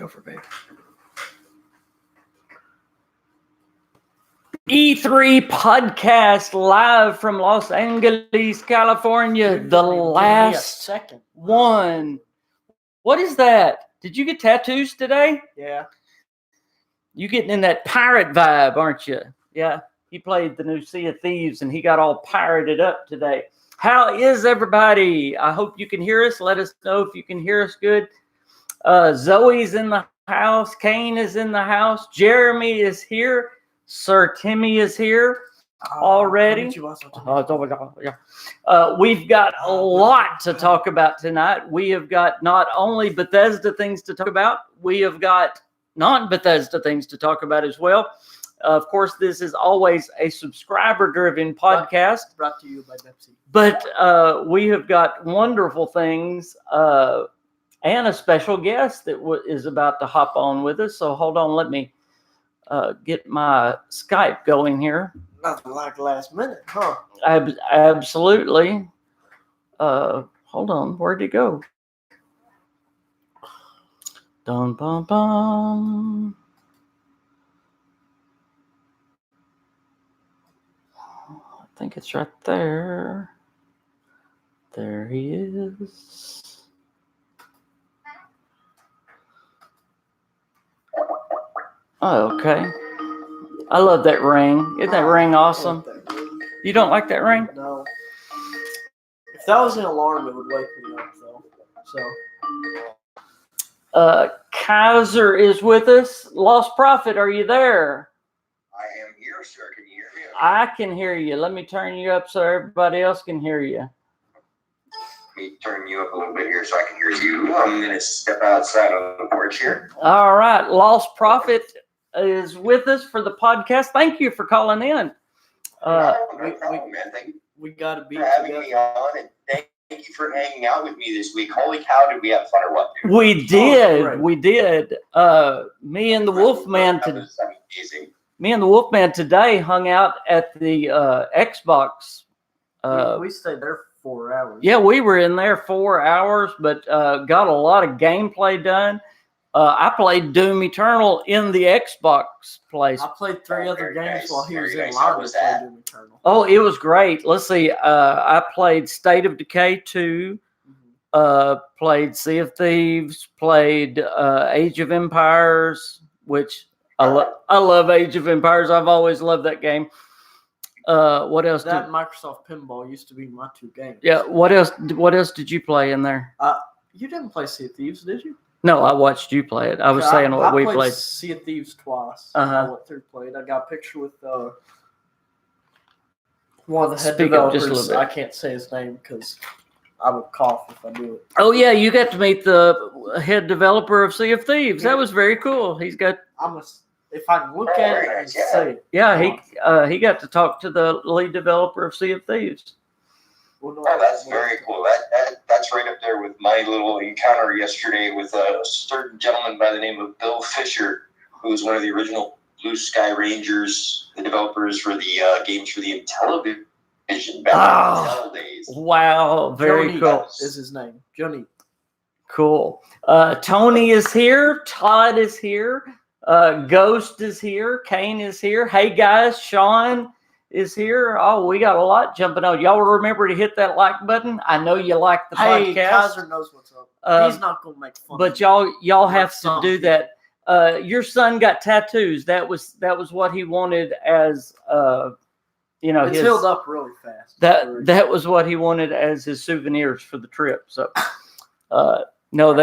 Over, babe. E3 podcast live from Los Angeles, California. The last second one. What is that? Did you get tattoos today? Yeah. You getting in that pirate vibe, aren't you? Yeah. He played the new Sea of Thieves and he got all pirated up today. How is everybody? I hope you can hear us. Let us know if you can hear us good. Zoe's in the house. Kane is in the house. Jeremy is here. Sir Timmy is here already. We've got a lot to talk about tonight. We have got not only Bethesda things to talk about, we have got non-Bethesda things to talk about as well. Of course, this is always a subscriber-driven podcast. Brought to you by Pepsi. But we have got wonderful things and a special guest that is about to hop on with us. So hold on, let me get my Skype going here. Nothing like last minute, huh? Absolutely. Hold on, where'd it go? Dum bum bum. I think it's right there. There he is. Oh, okay. I love that ring. Isn't that ring awesome? You don't like that ring? No. If that was an alarm, it would wake me up, though. So. Kaiser is with us. Lost Prophet, are you there? I am here, sir. Can you hear me? I can hear you. Let me turn you up so everybody else can hear you. Let me turn you up a little bit here so I can hear you. I'm going to step outside on the porch here. All right. Lost Prophet is with us for the podcast. Thank you for calling in. No problem, man. Thank you We got to be for having together. me on, and thank you for hanging out with me this week. Holy cow, did we have fun or what, dude? We did. Right. We did. Me and the WolfMan That was amazing. Me and the WolfMan today hung out at the Xbox. We stayed there for 4 hours. Yeah, we were in there 4 hours, but got a lot of gameplay done. I played Doom Eternal in the Xbox place. I played 3 other games nice, while he was very in nice. How line was to play that? Doom Eternal. Oh, it was great. Let's see. I played State of Decay 2, played Sea of Thieves, played Age of Empires, which I love Age of Empires. I've always loved that game. What else? That Microsoft Pinball used to be my 2 games. Yeah. What else? What else did you play in there? You didn't play Sea of Thieves, did you? No, I watched you play it. I was saying what we played. Sea of Thieves twice. Uh-huh. I went through played. I got a picture with one of the head Speak up just a developers. little bit. I can't say his name because I would cough if I do it. Oh yeah, you got to meet the head developer of Sea of Thieves. That was very cool. He's got. If I can look at it and say it. Yeah, he got to talk to the lead developer of Sea of Thieves. Oh, that's very cool. That's right up there with my little encounter yesterday with a certain gentleman by the name of Bill Fisher, who was one of the original Blue Sky Rangers, the developers for the games for the Intellivision back in the Intel days. Wow, very Joni cool. is his name. Johnny. Cool. Tony is here. Todd is here. Ghost is here. Kane is here. Hey guys, Sean is here. Oh, we got a lot jumping on. Y'all remember to hit that like button. I know you like the Hey, podcast. Kaiser knows what's up. He's not gonna make fun. But of me. y'all have to do that. Your son got tattoos. That was what he wanted as It's filled up really fast. That was what he wanted as his souvenirs for the trip. So no,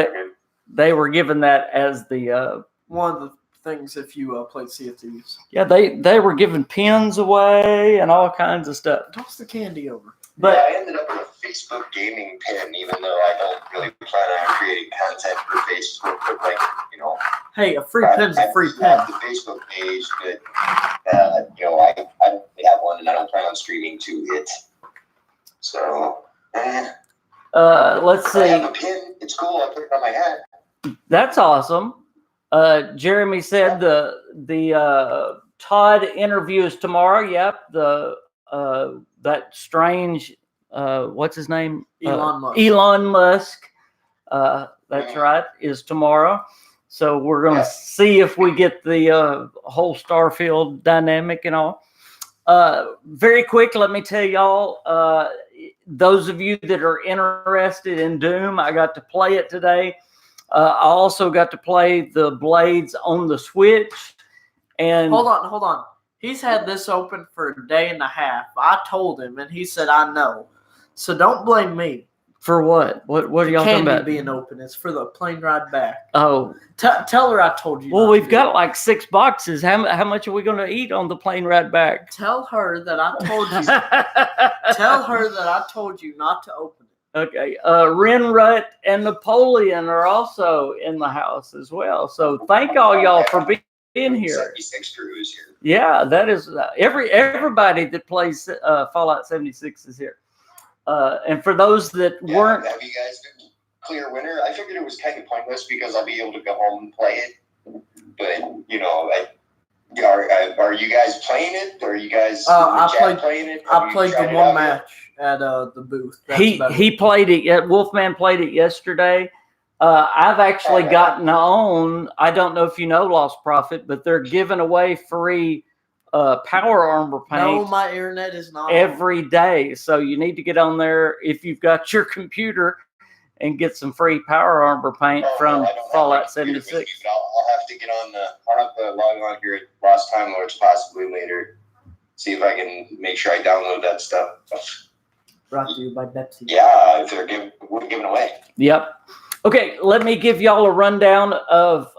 they were given that as the one of the things if you played Sea of Thieves. Yeah, they were giving pins away and all kinds of stuff. Toss the candy over. But yeah, I ended up with a Facebook gaming pin, even though I don't really plan on creating content for Facebook. But hey, a free pin's a free pin. I have the Facebook page, but I have one, and I don't plan on streaming to it. So, let's see. I have a pin. It's cool. I put it on my hat. That's awesome. Jeremy said the Todd interview is tomorrow. Yep. That strange, what's his name? Elon Musk. Elon Musk. That's right, is tomorrow. So we're going to see if we get the whole Starfield dynamic and all. Very quick, let me tell y'all, those of you that are interested in Doom, I got to play it today. I also got to play the Blades on the Switch. And hold on. He's had this open for a day and a half. I told him, and he said, I know. So don't blame me. For what? What are y'all talking about? Being open. It's for the plane ride back. Oh. Tell her I told you. Well, we've got like 6 boxes. How much are we going to eat on the plane ride back? Tell her that I told you. Tell her that I told you not to open it. Okay. Renrut and Napoleon are also in the house as well. So thank all y'all for being here. 76 crew is here. Yeah, that is everybody that plays Fallout 76 is here. And for those that weren't, have you guys been clear winner? I figured it was kind of pointless because I'll be able to go home and play it. But you know, are you guys playing it? Or are you guys playing it? I played the one match at the booth. He played it. WolfMan played it yesterday. I've actually gotten on. I don't know if you know Lost Prophet, but they're giving away free power armor paint. No, my internet is not every day. So you need to get on there if you've got your computer and get some free power armor paint from Fallout 76. I'll have to get on I'll have to log on here at Lost Time Lords possibly later. See if I can make sure I download that stuff. Brought to you by Pepsi. Yeah, if they're giving away. Yep. Okay, let me give y'all a rundown of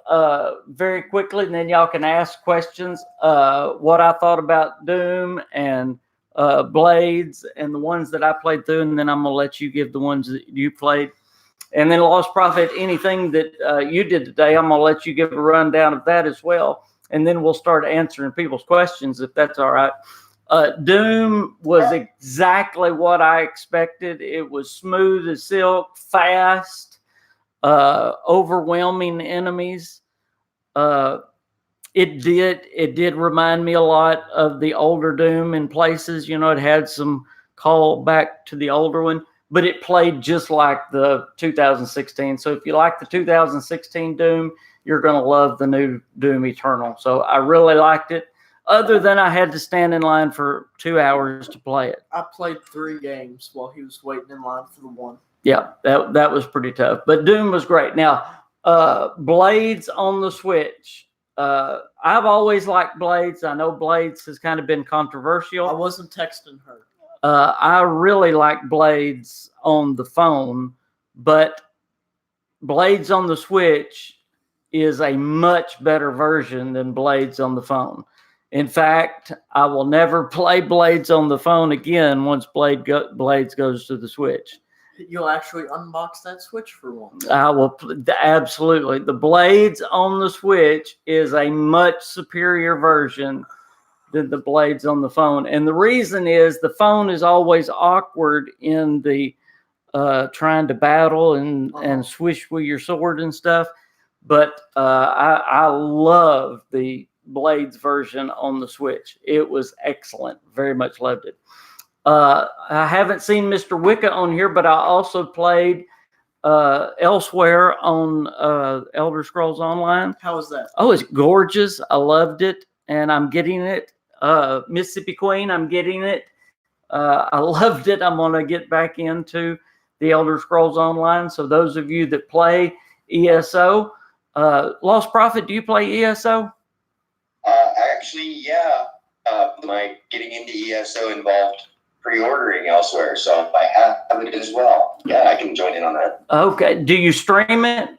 very quickly, and then y'all can ask questions. What I thought about Doom and Blades and the ones that I played through, and then I'm gonna let you give the ones that you played. And then Lost Prophet, anything that you did today, I'm gonna let you give a rundown of that as well, and then we'll start answering people's questions if that's all right. Doom was exactly what I expected. It was smooth as silk, fast. Overwhelming enemies. It did remind me a lot of the older Doom in places. You know, it had some call back to the older one, but it played just like the 2016. So if you like the 2016 Doom, you're going to love the new Doom Eternal. So I really liked it. Other than I had to stand in line for 2 hours to play it. I played 3 games while he was waiting in line for the one. Yeah, that was pretty tough. But Doom was great. Now, Blades on the Switch. I've always liked Blades. I know Blades has kind of been controversial. I wasn't texting her. I really like Blades on the phone, but Blades on the Switch is a much better version than Blades on the phone. In fact, I will never play Blades on the phone again once Blades goes to the Switch. You'll actually unbox that Switch for one. I will absolutely. The Blades on the Switch is a much superior version than the Blades on the phone. And the reason is the phone is always awkward in the trying to battle and swish with your sword and stuff. But I love the Blades version on the Switch. It was excellent. Very much loved it. I haven't seen Mr. Wicca on here, but I also played Elsewhere on Elder Scrolls Online. How was that? Oh, it's gorgeous. I loved it, and I'm getting it. Mississippi Queen, I'm getting it. I loved it. I'm going to get back into the Elder Scrolls Online. So those of you that play ESO, Lost Prophet, do you play ESO? Actually, yeah. My getting into ESO involved pre-ordering Elsewhere, so I have it as well. Yeah, I can join in on that. Okay. Do you stream it?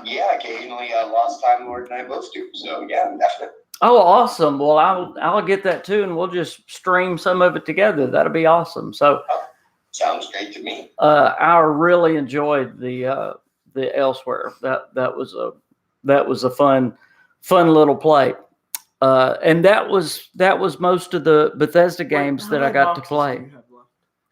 Yeah, occasionally Lost Time Lord and I both do. So yeah, definitely. Oh, awesome. Well, I'll get that too, and we'll just stream some of it together. That'll be awesome. So sounds great to me. I really enjoyed the Elsewhere. That was a fun little play. And that was most of the Bethesda games that I got to play.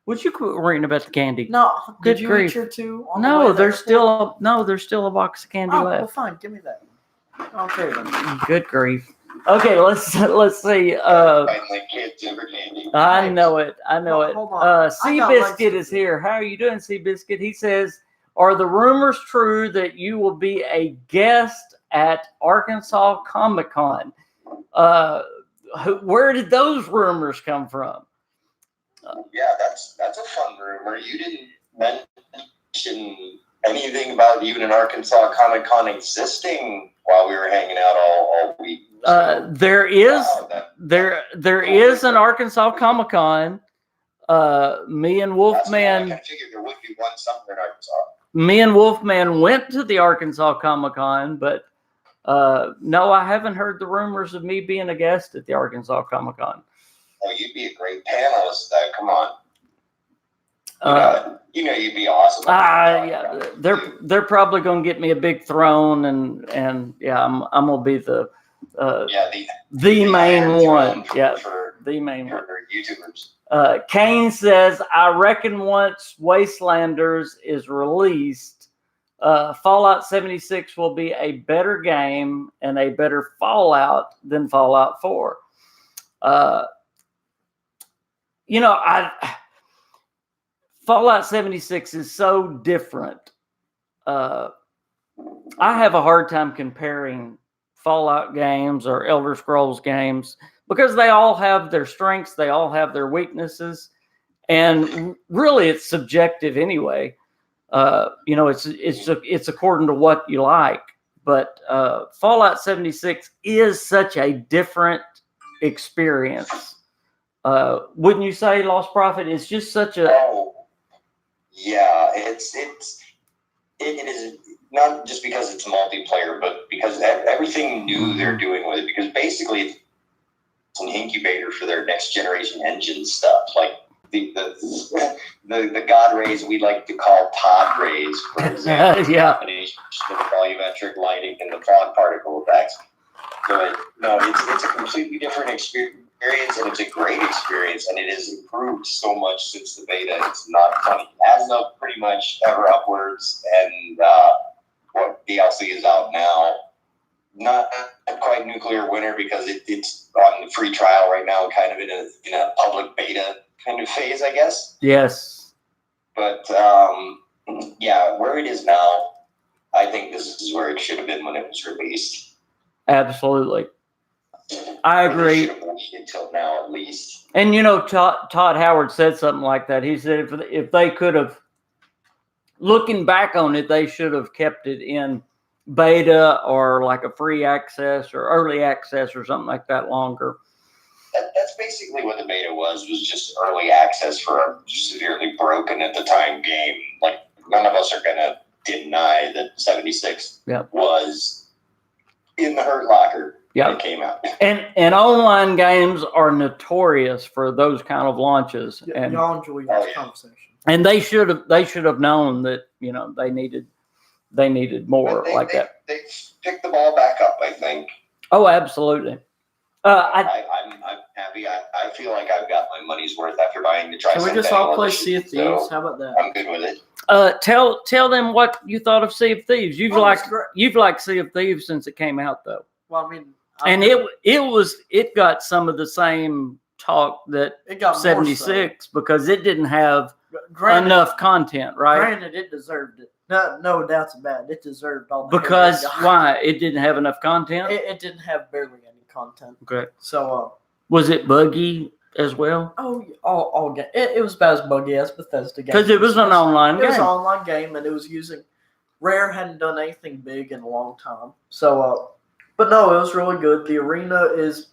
Would you quit worrying about the candy? No, good did you grief. eat your 2? No, there's still a box of candy left. Well, fine, give me that. Okay then. Good grief. Okay, let's see. Finally, kids ever candy. I know it. Hold on. Seabiscuit is here. How are you doing, Seabiscuit? He says, Are the rumors true that you will be a guest at Arkansas Comic-Con? Where did those rumors come from? Yeah, that's a fun rumor. You didn't mention anything about even an Arkansas Comic-Con existing while we were hanging out all week. So, there is an Arkansas Comic-Con. Me and WolfMan. I figured there would be one somewhere in Arkansas. Me and WolfMan went to the Arkansas Comic-Con, but no, I haven't heard the rumors of me being a guest at the Arkansas Comic-Con. Oh, you'd be a great panelist. Come on. You know you'd be awesome. Yeah, they're probably going to get me a big throne, and yeah, I'm gonna be the main one. Yeah, the main one. YouTubers. Kane says, I reckon once Wastelanders is released, Fallout 76 will be a better game and a better Fallout than Fallout 4. Fallout 76 is so different. I have a hard time comparing Fallout games or Elder Scrolls games because they all have their strengths, they all have their weaknesses, and really it's subjective anyway. It's according to what you like. But Fallout 76 is such a different experience. Wouldn't you say, Lost Prophet? It's just such a... Oh, yeah, it is not just because it's multiplayer, but because everything new they're doing with it. Because basically, it's an incubator for their next generation engine stuff, like the God rays we like to call Todd rays, for example. Yeah. Combination of the volumetric lighting and the fog particle effects. But no, it's a completely different experience, and it's a great experience, and it has improved so much since the beta. It's not funny. As of pretty much ever upwards, and what DLC is out now, not quite nuclear winter because it's on the free trial right now, kind of in a public beta kind of phase, I guess. Yes. But yeah, where it is now, I think this is where it should have been when it was released. Absolutely. I agree. Should have waited until now, at least. And Todd Howard said something like that. He said if they could have, looking back on it, they should have kept it in beta or like a free access or early access or something like that longer. That's basically what the beta was just early access for a severely broken at the time game. Like, none of us are going to deny that 76 was in the Hurt Locker. Yeah, it came out. And online games are notorious for those kind of launches. And y'all enjoy this conversation. And they should have known that they needed more that. They picked the ball back up, I think. Oh, absolutely. I'm happy. I feel like I've got my money's worth after buying the Tricentennial. Can we just all play Sea of Thieves? How about that? I'm good with it. Tell them what you thought of Sea of Thieves. You've liked Sea of Thieves since it came out, though. Well, I mean. And it got some of the same talk that it got 76 because it didn't have enough content, right? Granted, it deserved it. No doubts about it. It deserved all the because why? It didn't have enough content? It didn't have barely any content. Okay. So was it buggy as well? Oh, all game. It was about as buggy as Bethesda game. Because it was an online game. It was an online game, and it was using Rare hadn't done anything big in a long time. So but no, it was really good. The arena is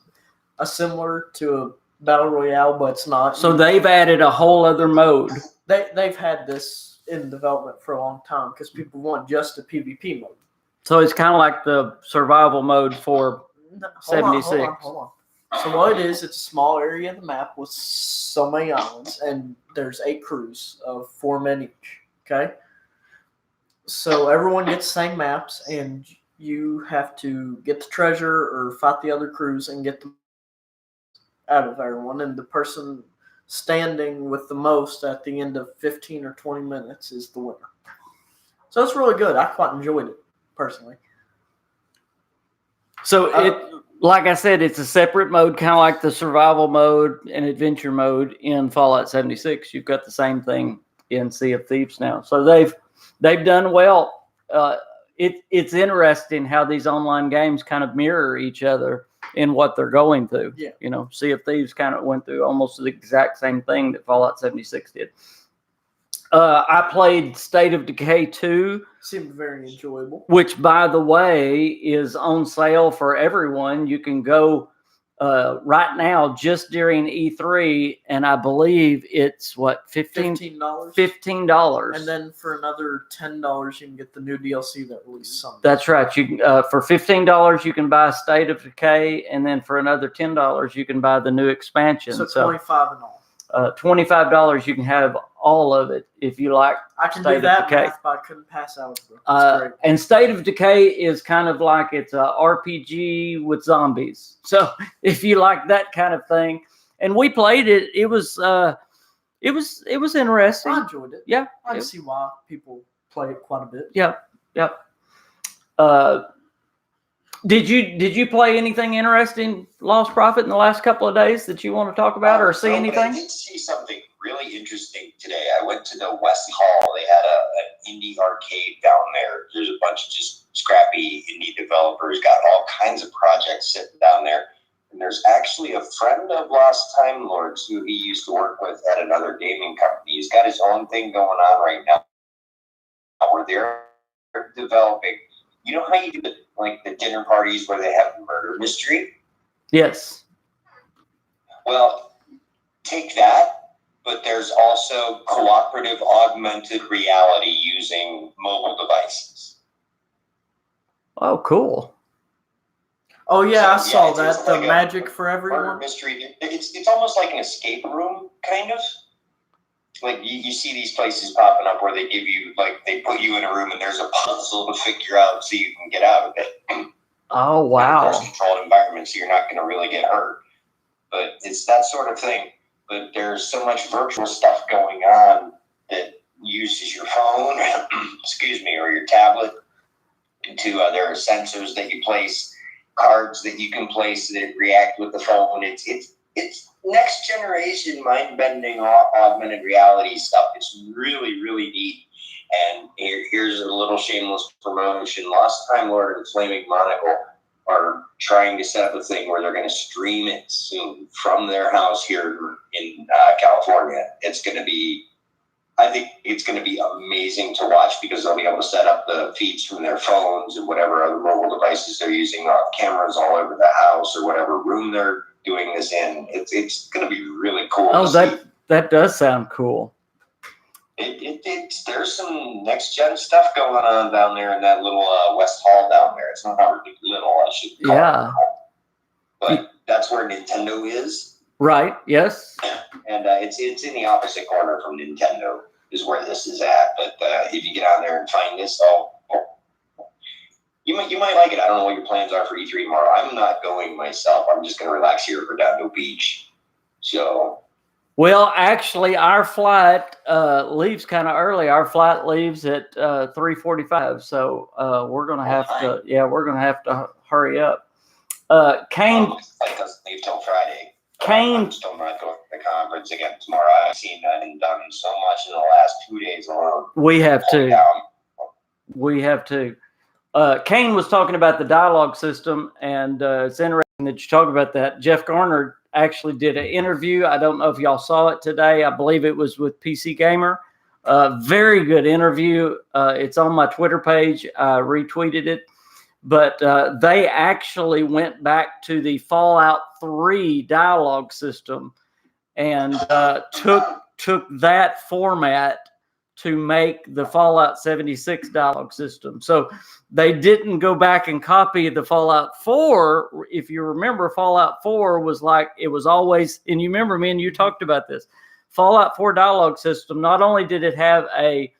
similar to a battle royale, but it's not. So they've added a whole other mode. They've had this in development for a long time because people want just a PvP mode. So it's kind of like the survival mode for 76. Hold on. So what it is, it's a small area of the map with so many islands, and there's 8 crews of 4 men each. Okay. So everyone gets the same maps, and you have to get the treasure or fight the other crews and get them out of everyone. And the person standing with the most at the end of 15 or 20 minutes is the winner. So it's really good. I quite enjoyed it, personally. So like I said, it's a separate mode, kind of like the survival mode and adventure mode in Fallout 76. You've got the same thing in Sea of Thieves now. So they've done well. It's interesting how these online games kind of mirror each other in what they're going through. Yeah. You know, Sea of Thieves kind of went through almost the exact same thing that Fallout 76 did. I played State of Decay 2. Seemed very enjoyable. Which, by the way, is on sale for everyone. You can go right now just during E3, and I believe it's what, $15. $15. And then for another $10, you can get the new DLC that released Sunday. That's right. You can, for $15 you can buy State of Decay, and then for another $10 you can buy the new expansion. So 25 in all. $25 you can have all of it if you like. I can State do of that Decay. math, but I couldn't pass algebra. That's great. And State of Decay is kind of like it's a RPG with zombies. So if you like that kind of thing, and we played it, it was interesting. I enjoyed it. Yeah, I can see why people play it quite a bit. Yep. Did you play anything interesting, Lost Prophet, in the last couple of days that you want to talk about or see anything? I did see something really interesting today. I went to the West Hall. They had an indie arcade down there. There's a bunch of just scrappy indie developers, got all kinds of projects sitting down there. And there's actually a friend of Lost Time Lords who he used to work with at another gaming company. He's got his own thing going on right now where they're developing. You know how you do the dinner parties where they have murder mystery? Yes. Well, take that, but there's also cooperative augmented reality using mobile devices. Oh, cool. Oh yeah, I saw it's that. like The a magic for murder everyone. mystery. It's almost like an escape room, kind of. Like you see these places popping up where they give you, like, they put you in a room and there's a puzzle to figure out so you can get out of it. Oh, wow. Of course, controlled environment, so you're not going to really get hurt. But it's that sort of thing. But there's so much virtual stuff going on that uses your phone, excuse me, or your tablet. There are sensors that you place, cards that you can place that react with the phone. It's next generation mind-bending augmented reality stuff. It's really, really neat. And here's a little shameless promotion. Lost Time Lord and Flaming Monocle are trying to set up a thing where they're going to stream it soon from their house here in California. I think it's going to be amazing to watch because they'll be able to set up the feeds from their phones and whatever other mobile devices they're using, cameras all over the house or whatever room they're doing this in. It's going to be really cool. Oh, that does sound cool. There's some next gen stuff going on down there in that little West Hall down there. It's not really little, I should call it. But that's where Nintendo is. Right. Yes. And it's in the opposite corner from Nintendo is where this is at. But if you get on there and find this, you might like it. I don't know what your plans are for E3 tomorrow. I'm not going myself. I'm just going to relax here at Redondo Beach. So. Well, actually, our flight leaves kind of early. Our flight leaves at 3:45, so we're gonna have to. Yeah, we're gonna have to hurry up. Kane doesn't leave till Friday. Kane, I'm still not going to the conference again tomorrow. I've seen that and done so much in the last 2 days alone. We have to. We have to. Kane was talking about the dialogue system, and it's interesting that you talk about that. Jeff Garner actually did an interview. I don't know if y'all saw it today. I believe it was with PC Gamer. Very good interview. It's on my Twitter page. I retweeted it. But they actually went back to the Fallout 3 dialogue system and took that format to make the Fallout 76 dialogue system. So they didn't go back and copy the Fallout 4. If you remember, Fallout 4 was like, it was always, and you remember me and you talked about this, Fallout 4 dialogue system, not only did it have a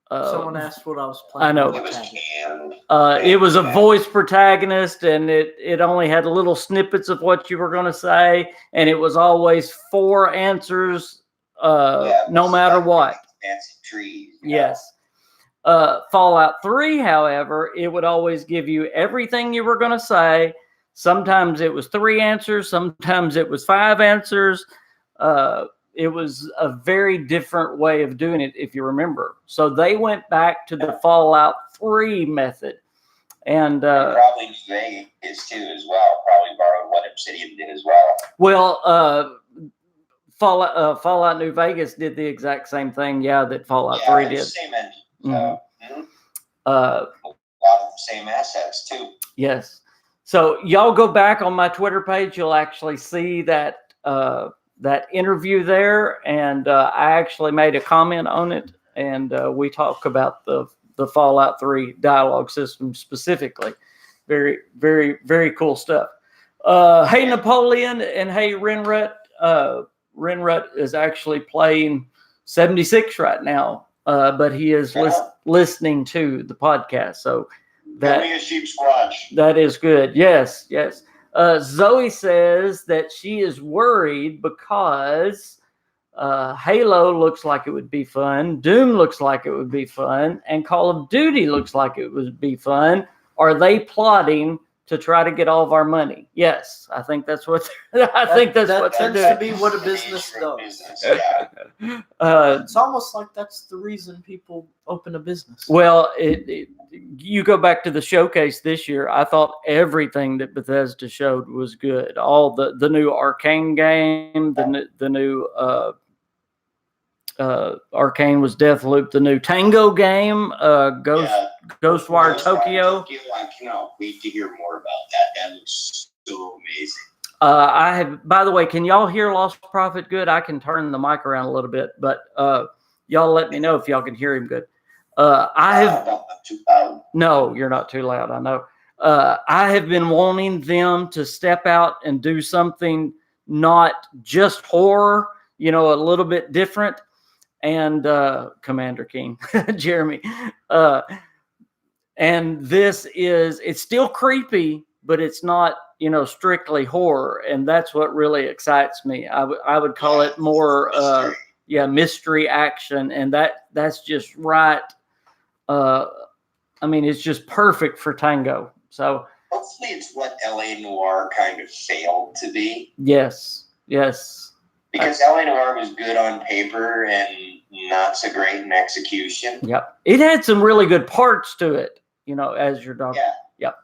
someone asked what I was playing. I know. It was a voice protagonist, and it only had little snippets of what you were going to say, and it was always 4 answers, no matter what. Fancy trees. Yes. Fallout 3, however, it would always give you everything you were going to say. Sometimes it was 3 answers. Sometimes it was 5 answers. it was a very different way of doing it, if you remember. So they went back to the Fallout 3 method. And probably Vegas too as well. Probably borrowed what Obsidian did as well. Well, Fallout New Vegas did the exact same thing, that Fallout 3 did. Same engine. Mm-hmm. A lot of the same assets too. Yes. So y'all go back on my Twitter page, you'll actually see that that interview there, and I actually made a comment on it, and we talk about the Fallout 3 dialogue system specifically. Very, very, very cool stuff. Hey, Napoleon, and hey, Renrut. Renrut is actually playing 76 right now, but he is listening to the podcast. So Building a sheep squatch. That is good. Yes, yes. Zoe says that she is worried because Halo looks like it would be fun, Doom looks like it would be fun, and Call of Duty looks like it would be fun. Are they plotting to try to get all of our money? Yes, I think that's what I think that's what they're doing. That tends to be what a business does. It's almost like that's the reason people open a business. Well, you go back to the showcase this year. I thought everything that Bethesda showed was good. All the new Arcane game, the new Arcane was Deathloop, the new Tango game, Ghostwire Tokyo. I cannot wait to hear more about that. That looks so amazing. I have, by the way, can y'all hear Lost Prophet good? I can turn the mic around a little bit, but y'all let me know if y'all can hear him good. No, you're not too loud. I know. I have been wanting them to step out and do something not just horror, a little bit different. And Commander King, Jeremy. And it's still creepy, but it's not, strictly horror. And that's what really excites me. I would call it more, mystery action. And that's just right. It's just perfect for Tango. So hopefully it's what LA Noire kind of failed to be. Yes. Because LA Noire was good on paper and not so great in execution. Yep. It had some really good parts to it, as your dog. Yeah. Yep.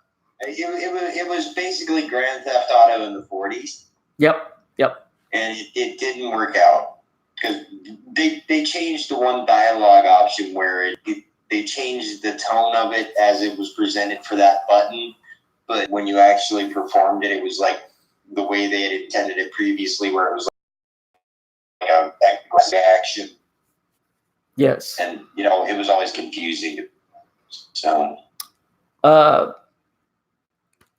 It was basically Grand Theft Auto in the 40s. Yep. And it didn't work out because they changed the one dialogue option where they changed the tone of it as it was presented for that button. But when you actually performed it, it was like the way they had intended it previously, where it was like aggressive action. Yes. And, it was always confusing. So.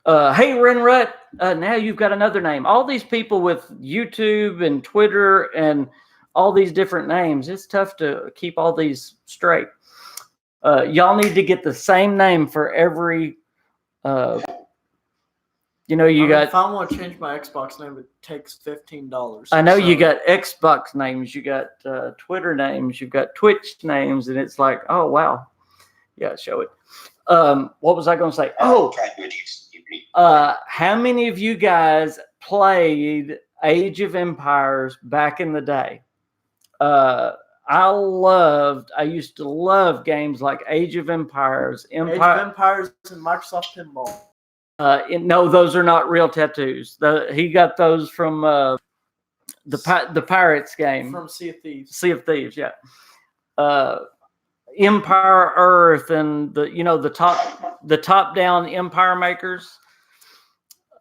Hey, Renrut, now you've got another name. All these people with YouTube and Twitter and all these different names, it's tough to keep all these straight. Y'all need to get the same name for every, got. If I want to change my Xbox name, it takes $15. I know you got Xbox names, you got Twitter names, you've got Twitch names, and it's like, oh wow, yeah, show it. What was I going to say? How many of you guys played Age of Empires back in the day? I used to love games like Age of Empires, Age of Empires, and Microsoft Pinball. No, those are not real tattoos. He got those from the Pirates game. From Sea of Thieves. Sea of Thieves, yeah. Empire Earth and the top down Empire Makers.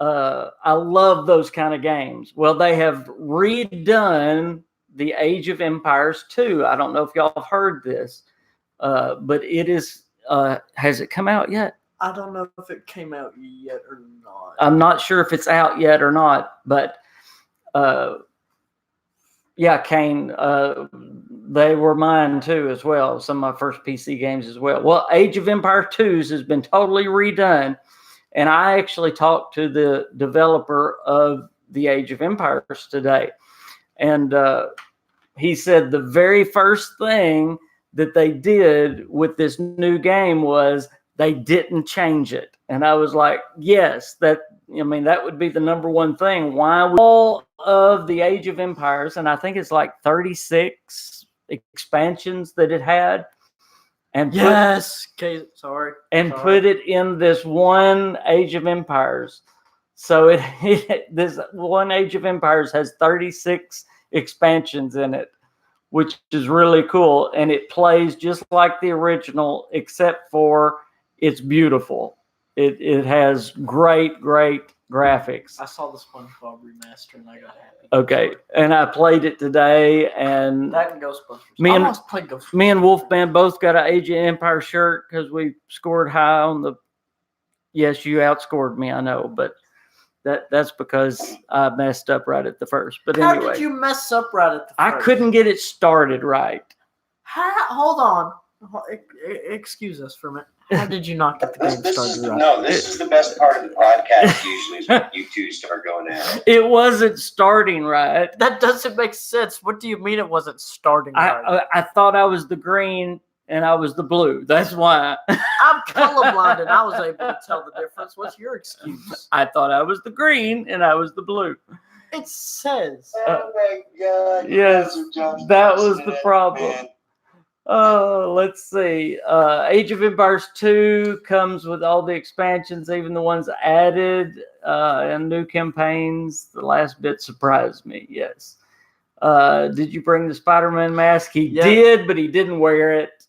I love those kind of games. Well, they have redone the Age of Empires 2. I don't know if y'all have heard this, but it is. Has it come out yet? I don't know if it came out yet or not. I'm not sure if it's out yet or not, but Kane, they were mine too as well. Some of my first PC games as well. Well, Age of Empires 2 has been totally redone, and I actually talked to the developer of the Age of Empires today, and he said the very first thing that they did with this new game was they didn't change it. And I was like, yes, that would be the number one thing. Why would all of the Age of Empires, and I think it's like 36 expansions that it had, and Yes. Okay. Sorry. put it in this one Age of Empires. So this one Age of Empires has 36 expansions in it, which is really cool, and it plays just like the original, except for it's beautiful. It has great graphics. I saw the SpongeBob remaster and I got happy. Okay, and I played it today, and That and Ghostbusters. Me I and- almost played Ghostbusters. me and WolfMan both got an Age of Empire shirt because we scored high on the. Yes, you outscored me, I know, but that's because I messed up right at the first. But How anyway, did you mess up right at the I first? couldn't get it started right. Hold on. Excuse us for a minute. How did you not get the game started right? This is the best part of the podcast usually is when you two start going at it. It wasn't starting right. That doesn't make sense. What do you mean it wasn't starting right? I thought I was the green and I was the blue. That's why. I'm colorblind and I was able to tell the difference. What's your excuse? I thought I was the green and I was the blue. It says. Oh my God! Yes, you guys are just that was the listening, problem. man. Let's see. Age of Empires 2 comes with all the expansions, even the ones added, and new campaigns. The last bit surprised me, yes. Did you bring the Spider-Man mask? He Yeah. did, but he didn't wear it.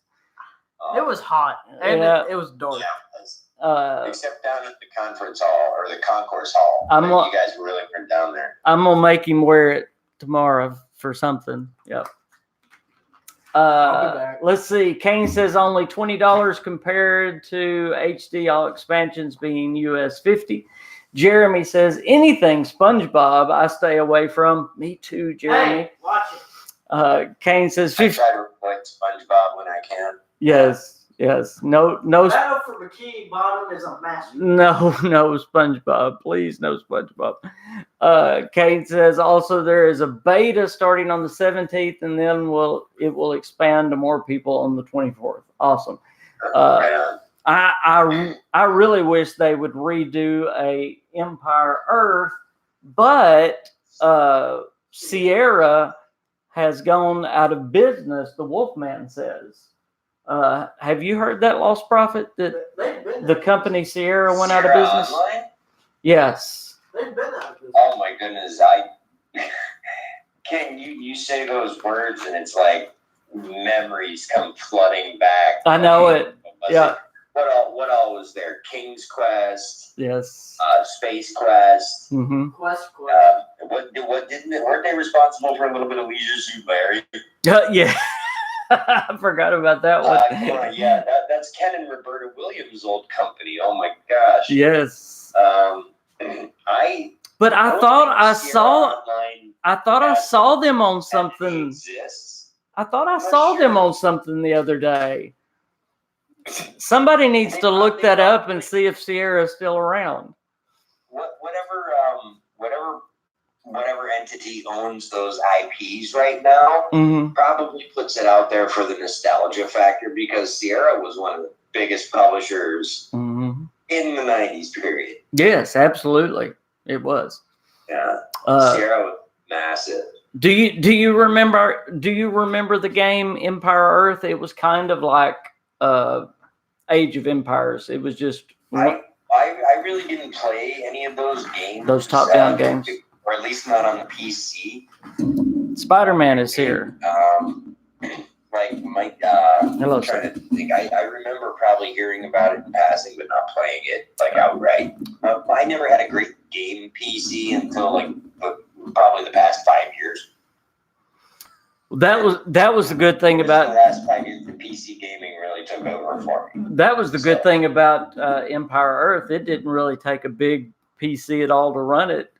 It was hot and Yeah. it was dark. Yeah, except down at the conference hall or the concourse hall. I'm you guys really weren't down there. I'm going to make him wear it tomorrow for something. Yep. I'll be back. Let's see. Kane says only $20 compared to HD all expansions being US $50. Jeremy says anything SpongeBob I stay away from. Me too, Jeremy. Hey, watch it. Kane says I 50. try to avoid SpongeBob when I can. Yes. No Battle for Bikini Bottom is a masterpiece. No SpongeBob. Please, no SpongeBob. Kate says also there is a beta starting on the 17th, and then it will expand to more people on the 24th. Awesome. Right on. I really wish they would redo a Empire Earth, but Sierra has gone out of business, the WolfMan says. Have you heard that, Lost Prophet, that the company Sierra went out of Sierra business? Online? Yes. They've been out of business. Oh my goodness! Ken, you say those words and it's like memories come flooding back. I know it. Yeah. What all was there? King's Quest, Yes. Space Quest. Mm-hmm. Quest. Weren't they responsible for a little bit of Leisure Suit Larry? Yeah. I forgot about that one. Yeah, that's Ken and Roberta Williams' old company. Oh my gosh. Yes. But I thought I saw them on something. Exists. I thought I saw them on something the other day. Somebody needs to look that up and see if Sierra is still around. Whatever entity owns those IPs right now probably puts it out there for the nostalgia factor, because Sierra was one of the biggest publishers in the 90s period. Yes, absolutely. It was. Yeah. Sierra was massive. Do you remember the game Empire Earth? It was kind of like Age of Empires. It was just I really didn't play any of those games. Those top-down games. Or at least not on the PC. Spider-Man is here. Hello, sir. To think. I remember probably hearing about it in passing, but not playing it outright. I never had a great game PC until probably the past 5 years. That was the good thing about the last 5 years. The PC gaming really took over for me. That was the good thing about Empire Earth. It didn't really take a big PC at all to run it.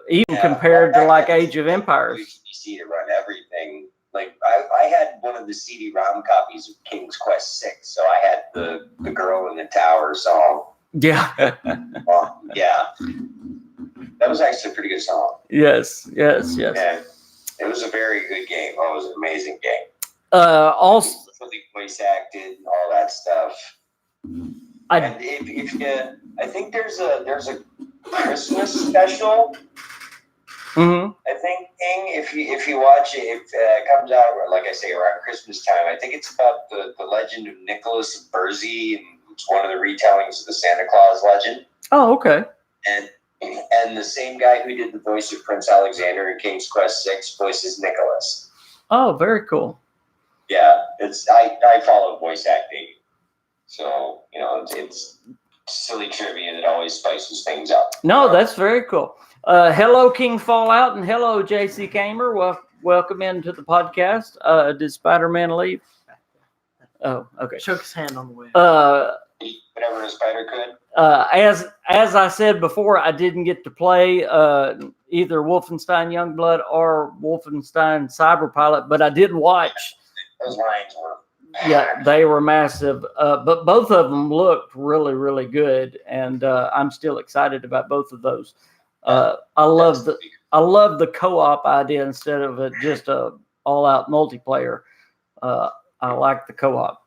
Even compared to like Age of Empires. PC to run everything. Like I had one of the CD-ROM copies of King's Quest 6, so I had the Girl in the Tower song. Yeah. Yeah. That was actually a pretty good song. Yes. Yeah. It was a very good game. Oh, it was an amazing game. Also, fully voice acted, all that stuff. And if I think there's a Christmas special Mm-hmm. I think King, if you watch it, if it comes out, like I say, around Christmas time, I think it's about the legend of Nicholas Burzy, and it's one of the retellings of the Santa Claus legend. Oh, okay. And the same guy who did the voice of Prince Alexander in King's Quest VI voices Nicholas. Oh, very cool. Yeah, I follow voice acting, so it's silly trivia that always spices things up. No, that's very cool. Hello, King Fallout, and hello, JC Kamer. Welcome into the podcast. Did Spider-Man leave? Oh, okay. Shook his hand on the way. Whatever a spider could. As I said before, I didn't get to play either Wolfenstein Youngblood or Wolfenstein Cyberpilot, but I did watch. Those lines were. Yeah, they were massive, but both of them looked really, really good, and I'm still excited about both of those. I love the co-op idea instead of just a all-out multiplayer. I like the co-op.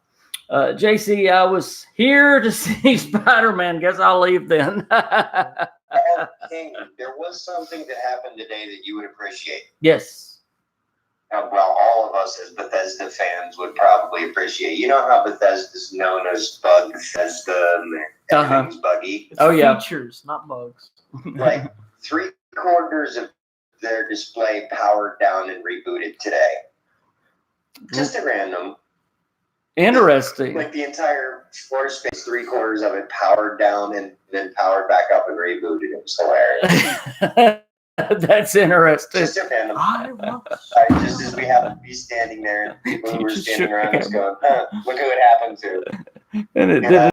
JC, I was here to see Spider-Man. Guess I'll leave then. King, there was something that happened today that you would appreciate. Yes. Well, all of us as Bethesda fans would probably appreciate. You know how Bethesda's known as Bug Bethesda and everything's buggy? It's features, not bugs. Like 3/4 of their display powered down and rebooted today. Just at random. Interesting. Like the entire floor space, 3/4 of it powered down and then powered back up and rebooted. It was hilarious. That's interesting. Just at random. Just as we happen to be standing there, and people who were standing around us going, look who it happened to. And it did.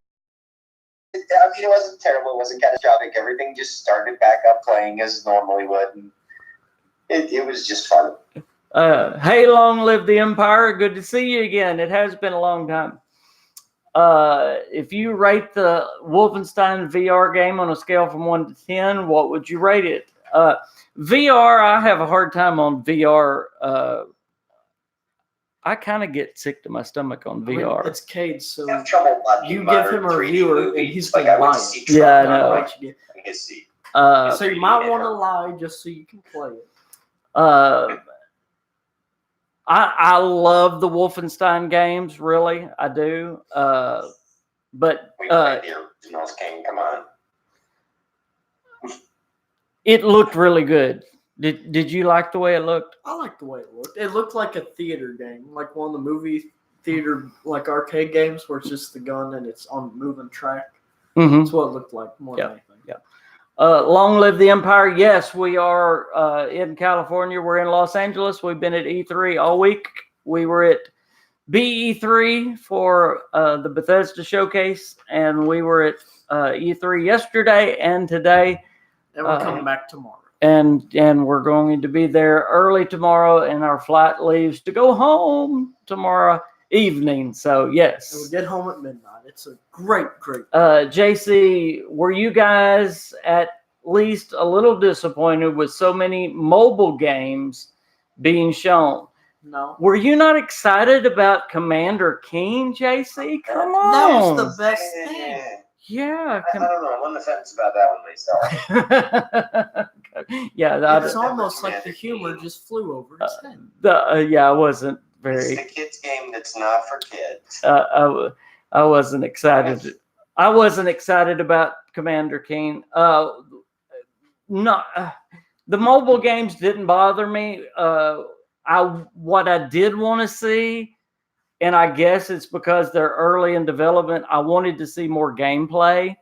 It wasn't terrible. It wasn't catastrophic. Everything just started back up playing as normally would. And it was just fun. Hey, long live the Empire. Good to see you again. It has been a long time. If you rate the Wolfenstein VR game on a scale from 1 to 10, what would you rate it? VR, I have a hard time on VR. I kind of get sick to my stomach on VR. I mean, it's Cade, so you give him a reviewer and he's like going to buy it. it. Yeah, I know. So you might want to lie just so you can play it. I love the Wolfenstein games, really. I do. But we played the originals, King. Come on. It looked really good. Did you like the way it looked? I like the way it looked. It looked like a theater game, like one of the movie theater, like arcade games where it's just the gun and it's on moving track. Mm-hmm. That's what it looked like more than anything. Yeah. Long live the Empire. Yes, we are in California. We're in Los Angeles. We've been at E3 all week. We were at BE3 for the Bethesda showcase, and we were at E3 yesterday and today. And we're coming back tomorrow. And we're going to be there early tomorrow, and our flight leaves to go home tomorrow evening. So, yes. And we get home at midnight. It's a great. JC, were you guys at least a little disappointed with so many mobile games being shown? No. Were you not excited about Commander King, JC? Come on. That was the best thing. Yeah. I don't know. I'm on the fence about that one myself. Yeah. It's almost like the humor just flew over his head. I wasn't very. It's a kid's game that's not for kids. I wasn't excited. I wasn't excited about Commander King. The mobile games didn't bother me. What I did want to see, and I guess it's because they're early in development, I wanted to see more gameplay.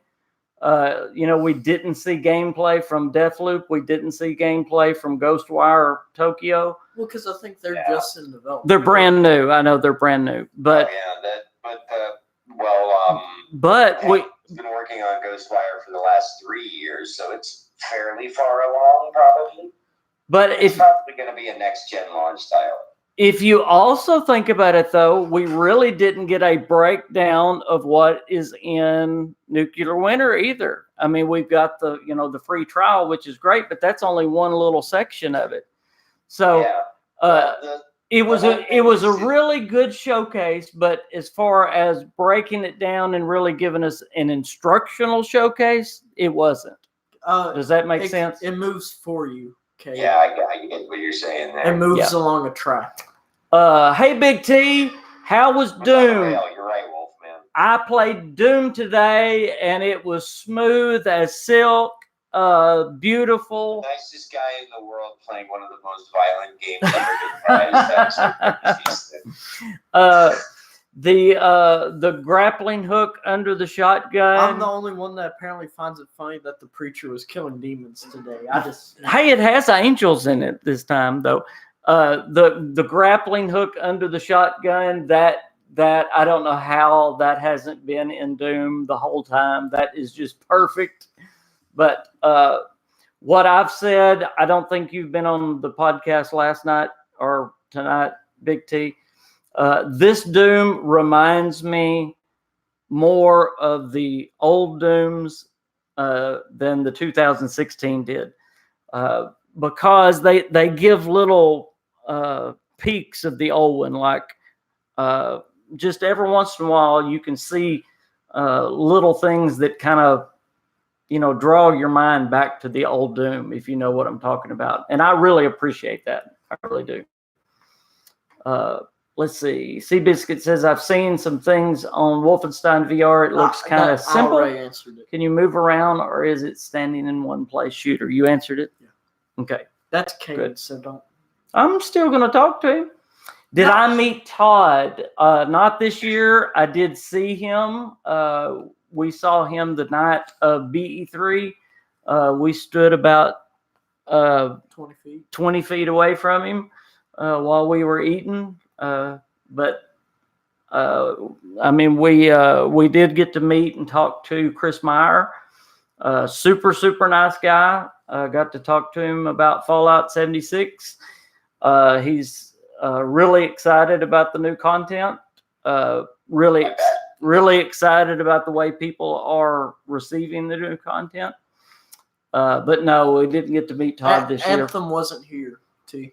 We didn't see gameplay from Deathloop. We didn't see gameplay from Ghostwire Tokyo. Well, because I think they're just in development. They're brand new. I know they're brand new, but we've been working on Ghostwire for the last 3 years, so it's fairly far along, probably. But it's probably going to be a next-gen launch title. If you also think about it, though, we really didn't get a breakdown of what is in Nuclear Winter either. I mean, we've got the free trial, which is great, but that's only one little section of it. So it was a really good showcase, but as far as breaking it down and really giving us an instructional showcase, it wasn't. Does that make sense? It moves for you. cave. Yeah, I get what you're saying there. And moves Yeah. along a track. Hey, Big T, how was Oh, Doom? you're right, Wolfman. I played Doom today, and it was smooth as silk, beautiful. The nicest guy in the world playing one of the most violent games ever devised. The grappling hook under the shotgun. I'm the only one that apparently finds it funny that the preacher was killing demons today. Hey, it has angels in it this time, though. The grappling hook under the shotgun, that I don't know how that hasn't been in Doom the whole time. That is just perfect. But what I've said, I don't think you've been on the podcast last night or tonight, Big T. This Doom reminds me more of the old Dooms than the 2016 did, because they give little peaks of the old one, like just every once in a while you can see little things that kind of draw your mind back to the old Doom, if you know what I'm talking about. And I really appreciate that. I really do. Let's see. Seabiscuit says, I've seen some things on Wolfenstein VR. It looks kind of simple. I already answered it. Can you move around, or is it standing in one place shooter? You answered it? Yeah. Okay. That's Kane, Good. so don't. I'm still going to talk to him. Did I meet Todd? Not this year. I did see him. We saw him the night of BE3. We stood about 20 feet away from him while we were eating. But I mean, we did get to meet and talk to Chris Meyer. Super nice guy. Got to talk to him about Fallout 76. He's really excited about the new content. Really excited about the way people are receiving the new content. But no, we didn't get to meet Todd this year. Anthem wasn't here, T.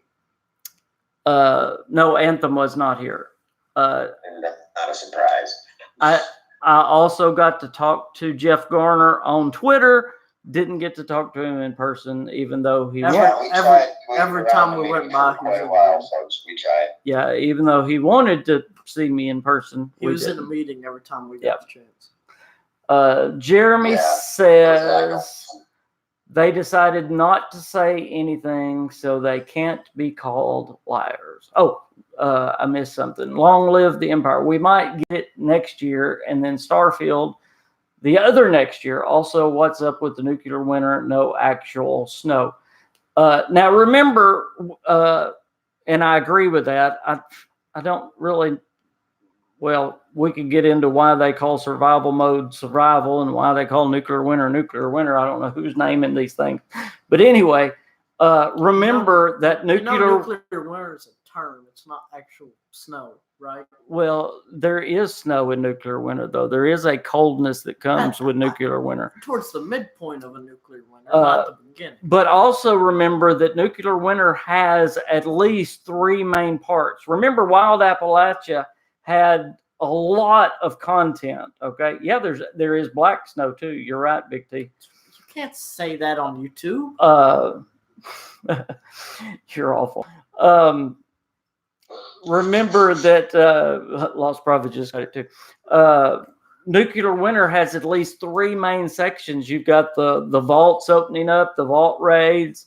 No, Anthem was not here. And that's not a surprise. I also got to talk to Jeff Garner on Twitter. Didn't get to talk to him in person, even though he every time we went by, even though he wanted to see me in person. He was in a meeting every time we got the chance. Jeremy says they decided not to say anything, so they can't be called liars. Oh, I missed something. Long live the Empire. We might get it next year, and then Starfield the other next year. Also, what's up with the nuclear winter? No actual snow. Now, remember, and I agree with that. I don't really. Well, we could get into why they call survival mode survival and why they call nuclear winter nuclear winter. I don't know who's naming these things, but anyway, remember that nuclear winter is a term. It's not actual snow, right? Well, there is snow in nuclear winter, though. There is a coldness that comes with nuclear winter. Towards the midpoint of a nuclear winter, not the beginning. But also remember that nuclear winter has at least 3 main parts. Remember, Wild Appalachia had a lot of content. Okay, yeah, there is black snow too. You're right, Big T. You can't say that on YouTube. You're awful. Remember that Lost Prophet just got it too. Nuclear winter has at least 3 main sections. You've got the vaults opening up, the vault raids.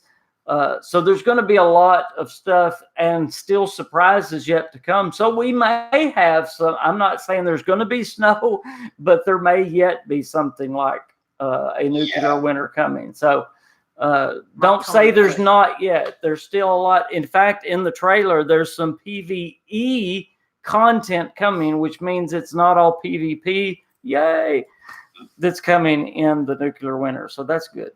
So there's going to be a lot of stuff and still surprises yet to come. So we may have some. I'm not saying there's going to be snow, but there may yet be something like a nuclear winter coming. So don't say there's not yet. There's still a lot. In fact, in the trailer, there's some PvE content coming, which means it's not all PvP. Yay! That's coming in the nuclear winter. So that's good.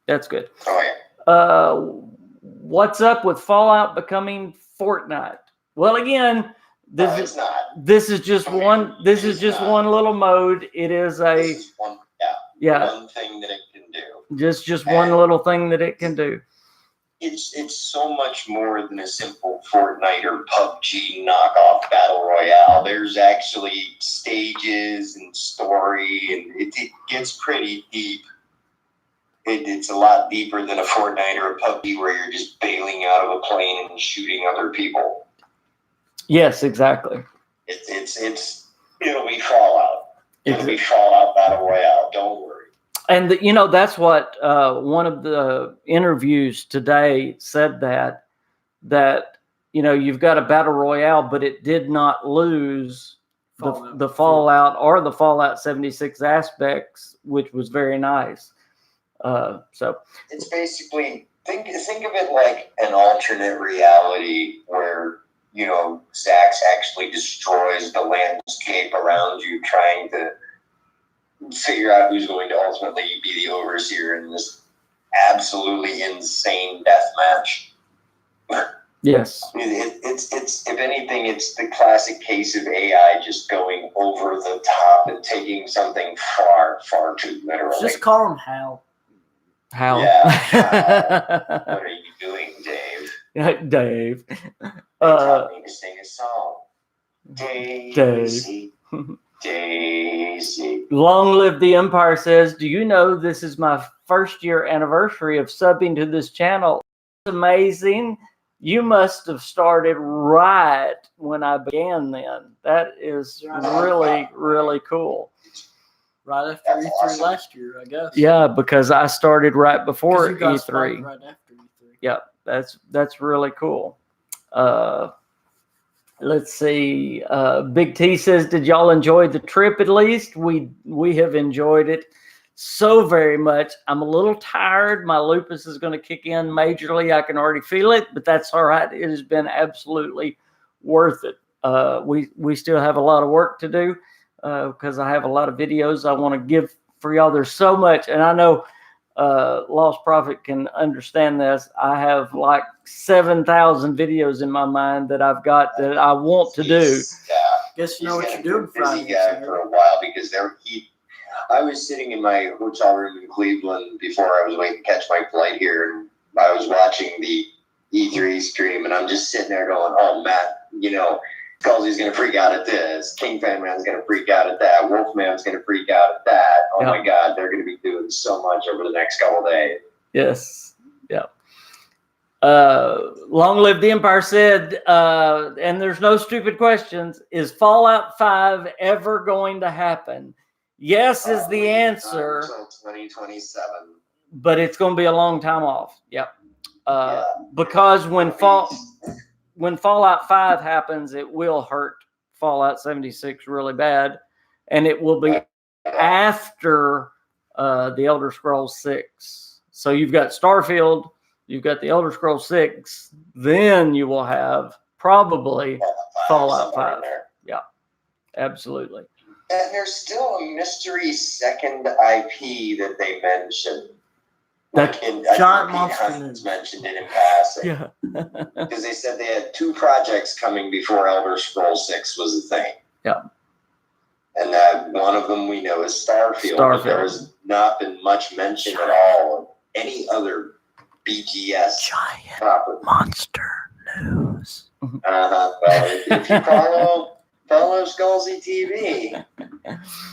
That's good. Oh, yeah. What's up with Fallout becoming Fortnite? Well, again, this is just one little mode. It is one thing that it can do. Just one little thing that it can do. It's so much more than a simple Fortnite or PUBG knockoff battle royale. There's actually stages and story, and it gets pretty deep. it's a lot deeper than a Fortnite or a PUBG where you're just bailing out of a plane and shooting other people. Yes, exactly. It'll be Fallout. It'll be Fallout Battle Royale. Don't worry. And that's what one of the interviews today said, that you've got a battle royale, but it did not lose the Fallout or the Fallout 76 aspects, which was very nice. So it's basically think of it like an alternate reality where Zax actually destroys the landscape around you, trying to figure out who's going to ultimately be the overseer in this absolutely insane death match. yes, it's if anything, it's the classic case of AI just going over the top and taking something far, far too literally. Just call him Hal. Hal. Yeah. What are you doing, Dave? Dave. They taught me to sing a song. Daisy. Daisy. Long Live the Empire says, do you know this is my first year anniversary of subbing to this channel? It's amazing. You must have started right when I began then. That is really, really cool. Right after E3 awesome. Last year, I guess. Yeah, because I started right before you guys E3. Right after E3. Yeah, that's really cool. Let's see. Big T says, did y'all enjoy the trip at least? We have enjoyed it so very much. I'm a little tired. My lupus is going to kick in majorly. I can already feel it, but that's all right. It has been absolutely worth it. We still have a lot of work to do because I have a lot of videos I want to give for y'all. There's so much, and I know Lost Prophet can understand this. I have like 7,000 videos in my mind that I've got that I want to do. Yeah, guess you know what you're doing Friday for a while because I was sitting in my hotel room in Cleveland before I was waiting to catch my flight here, and I was watching the E3 stream, and I'm just sitting there going, "Oh, Matt, Scalzi's going to freak out at this. KingFanMan's going to freak out at that. WolfMan's going to freak out at that. Oh my God, they're going to be doing so much over the next couple of days." Yes. Yeah. Long Live the Empire said, and there's no stupid questions, is Fallout 5 ever going to happen? Yes is the answer. Until 2027. But it's going to be a long time off. Yep. Because when Fallout 5 happens, it will hurt Fallout 76 really bad. And it will be after the Elder Scrolls 6. So you've got Starfield, you've got the Elder Scrolls 6, then you will have probably Fallout 5. Yeah, absolutely. And there's still a mystery second IP that they mentioned. Giant Monster News mentioned it in passing. Yeah. Because they said they had 2 projects coming before Elder Scrolls 6 was a thing. Yeah. And that one of them we know is Starfield. But there has not been much mention at all of any other BGS Giant property. Monster News. Well, if you follow Scalzi TV,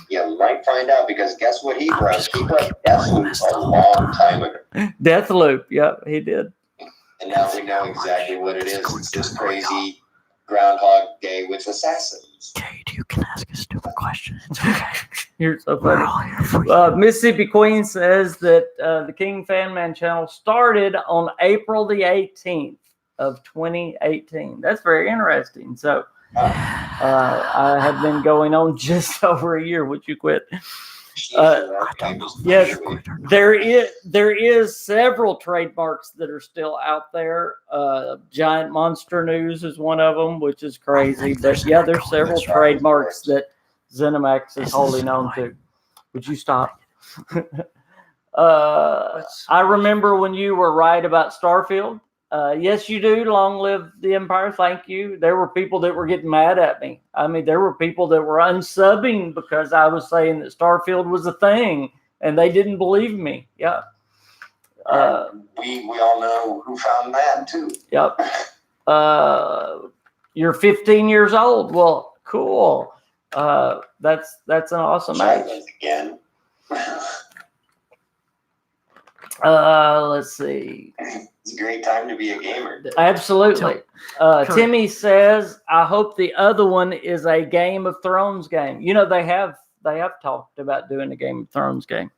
you might find out, because guess what he brought? He brought Deathloop a long time ago. Deathloop, yeah, he did. And now we know exactly what it is. It's this crazy Groundhog Day with assassins. Jade, you can ask a stupid question. It's okay. You're so funny. Mississippi Queen says that the KingFanMan channel started on April the 18th of 2018. That's very interesting. So I have been going on just over a year. Would you quit? Yes, there is several trademarks that are still out there. Giant Monster News is one of them, which is crazy. But yeah, there's several trademarks that ZeniMax is holding on to. Would you stop? I remember when you were right about Starfield. Yes, you do. Long live the Empire. Thank you. There were people that were getting mad at me. I mean, there were people that were unsubbing because I was saying that Starfield was a thing, and they didn't believe me. Yeah. We all know who found that too. Yep. You're 15 years old. Well, cool. That's an awesome age. Again. Let's see. It's a great time to be a gamer. Absolutely. Timmy says, "I hope the other one is a Game of Thrones game." You know, they have talked about doing a Game of Thrones game.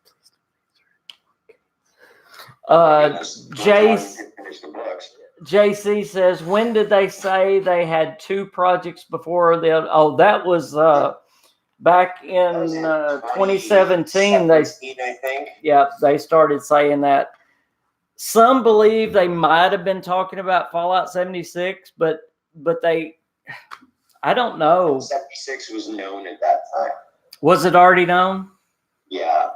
JC says, "When did they say they had 2 projects before the?" Oh, that was back in 2017. I think. Yeah, they started saying that. Some believe they might have been talking about Fallout 76, but they, I don't know. 76 was known at that time. Was it already known? Yeah.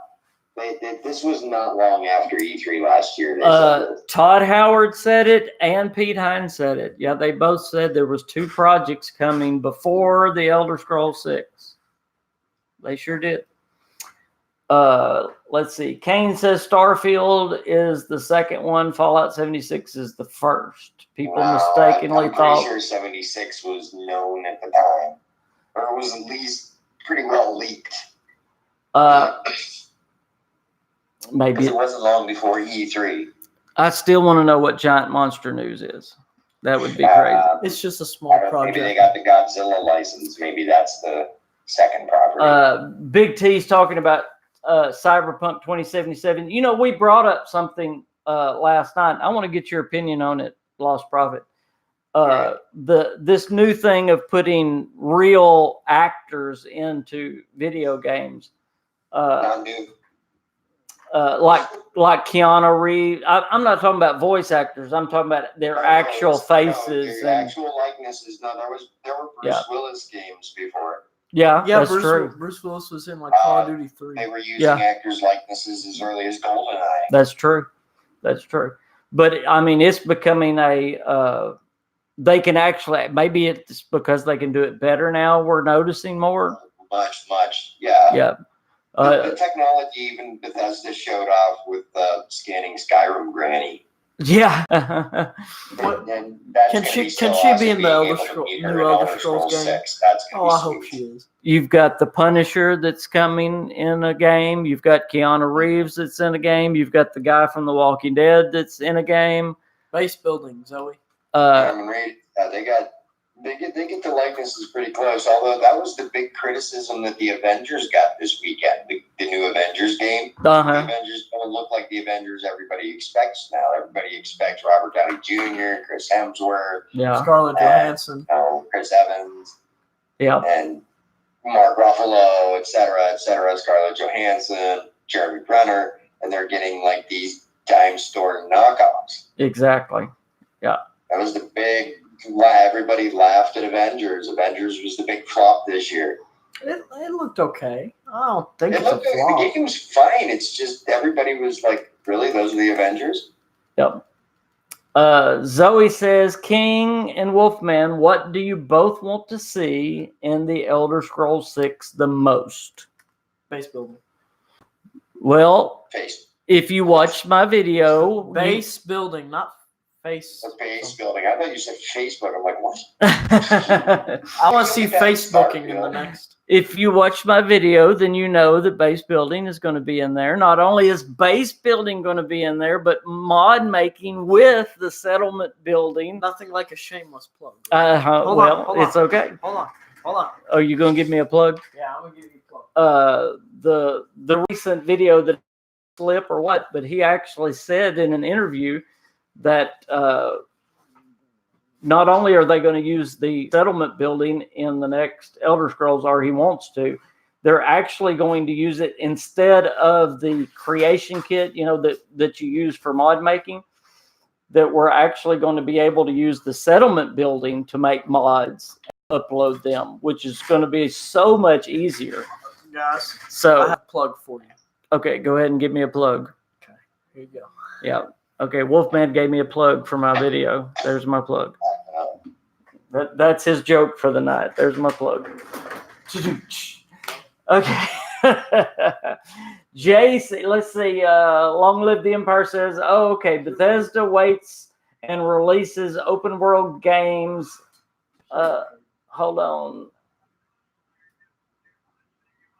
This was not long after E3 last year. Todd Howard said it and Pete Hines said it. Yeah, they both said there was 2 projects coming before the Elder Scrolls 6. They sure did. Let's see. Kane says Starfield is the second one. Fallout 76 is the first. People mistakenly thought. I'm pretty sure 76 was known at the time, or it was at least pretty well leaked. Maybe it wasn't long before E3. I still want to know what Giant Monster News is. That would be crazy. It's just a small project. Maybe they got the Godzilla license. Maybe that's the second property. Big T's talking about Cyberpunk 2077. You know, we brought up something last night. I want to get your opinion on it, Lost Prophet. This new thing of putting real actors into video games. Not new. Like Keanu Reeves. I'm not talking about voice actors. I'm talking about their actual faces. Their actual likenesses. No, there were Bruce Willis games before. Yeah, that's true. Bruce Willis was in like Call of Duty 3. They were using actors' likenesses as early as GoldenEye. That's true. That's true. But I mean, it's becoming a. They can actually. Maybe it's because they can do it better now. We're noticing more. Much. Yeah. Yeah. The technology, even Bethesda showed off with scanning Skyrim Granny. Yeah. Can she be in the new Elder Scrolls game? 6. That's gonna be I hope she is. You've got the Punisher that's coming in a game. You've got Keanu Reeves that's in a game. You've got the guy from The Walking Dead that's in a game. Base building, Zoe. They get the likenesses pretty close. Although that was the big criticism that the Avengers got this weekend. The new Avengers game. The Avengers don't look like the Avengers everybody expects now. Everybody expects Robert Downey Jr., Chris Hemsworth, Scarlett Johansson, Chris Evans, and Mark Ruffalo, etc., Scarlett Johansson, Jeremy Renner, and they're getting like these dime store knockoffs. Exactly. Yeah. That was the big. Everybody laughed at Avengers. Avengers was the big flop this year. It looked okay. I don't think it's a flop. The game was fine. It's just everybody was like, really? Those are the Avengers? Yep. Zoe says, King and Wolfman, what do you both want to see in the Elder Scrolls 6 the most? Base building. Well, if you watch my video... Base building, not face. The base building. I thought you said Facebook. I'm like, what? I want to see Facebooking in the next. If you watch my video, then you know that base building is going to be in there. Not only is base building going to be in there, but mod making with the settlement building. Nothing like a shameless plug. Hold on. It's okay. Hold on. Oh, you going to give me a plug? Yeah, I'm going to give you a plug. The recent video that slip or what, but he actually said in an interview that not only are they going to use the settlement building in the next Elder Scrolls, or he wants to, they're actually going to use it instead of the creation kit, that you use for mod making, that we're actually going to be able to use the settlement building to make mods and upload them, which is going to be so much easier. Guys, so I have a plug for you. Okay, go ahead and give me a plug. Okay, here you go. Yeah. Okay, Wolfman gave me a plug for my video. There's my plug. That's his joke for the night. There's my plug. Okay. JC, let's see. Long Live the Empire says, okay, Bethesda waits and releases open world games. Hold on.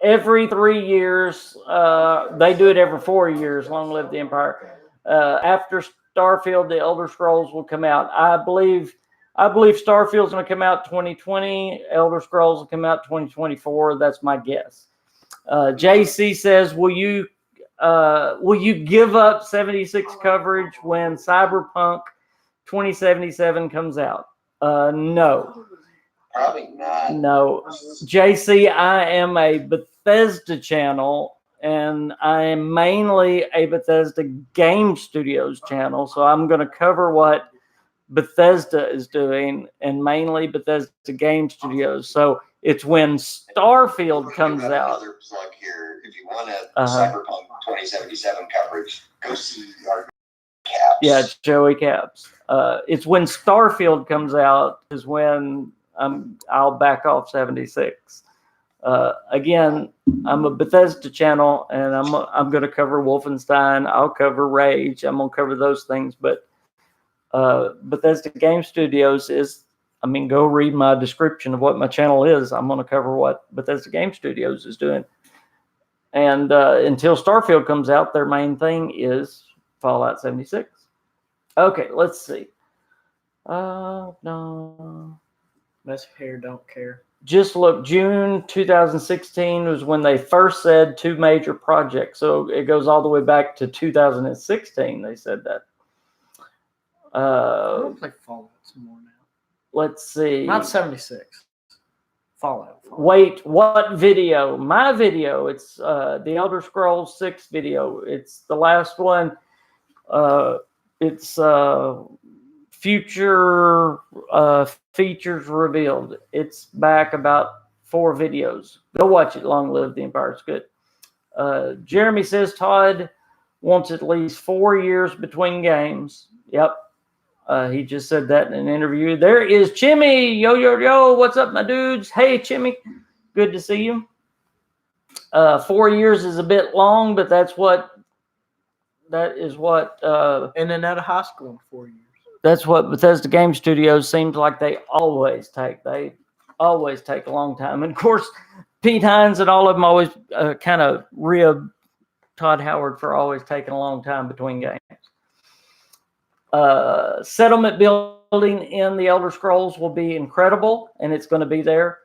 Every 3 years. They do it every 4 years. Long Live the Empire. After Starfield, the Elder Scrolls will come out. I believe Starfield's going to come out 2020. Elder Scrolls will come out 2024. That's my guess. JC says, will you give up 76 coverage when Cyberpunk 2077 comes out? No. Probably not. No. JC, I am a Bethesda channel, and I am mainly a Bethesda Game Studios channel, so I'm going to cover what Bethesda is doing, and mainly Bethesda Game Studios. So it's when Starfield comes out. Another plug here. If you want a Cyberpunk 2077 coverage, go see our Caps. Yeah, Joey Caps. It's when Starfield comes out is when I'll back off 76. Again, I'm a Bethesda channel, and I'm going to cover Wolfenstein. I'll cover Rage. I'm going to cover those things. But Bethesda Game Studios is, go read my description of what my channel is. I'm going to cover what Bethesda Game Studios is doing. And until Starfield comes out, their main thing is Fallout 76. Okay, let's see. No. Let's hear, don't care. Just look, June 2016 was when they first said 2 major projects. So it goes all the way back to 2016. They said that. I want to play Fallout some more now. Let's see. Not 76. Fallout. Wait, what video? My video. It's the Elder Scrolls 6 video. It's the last one. It's future features revealed. It's back about 4 videos. Go watch it. Long live the Empire. It's good. Jeremy says Todd wants at least 4 years between games. Yep. He just said that in an interview. There is Chimmy. Yo. What's up, my dudes? Hey, Chimmy. Good to see you. 4 years is a bit long, but that is what in and out of high school in 4 years. That's what Bethesda Game Studios seems like they always take. They always take a long time. And of course, Pete Hines and all of them always kind of rib Todd Howard for always taking a long time between games. Settlement building in the Elder Scrolls will be incredible, and it's going to be there.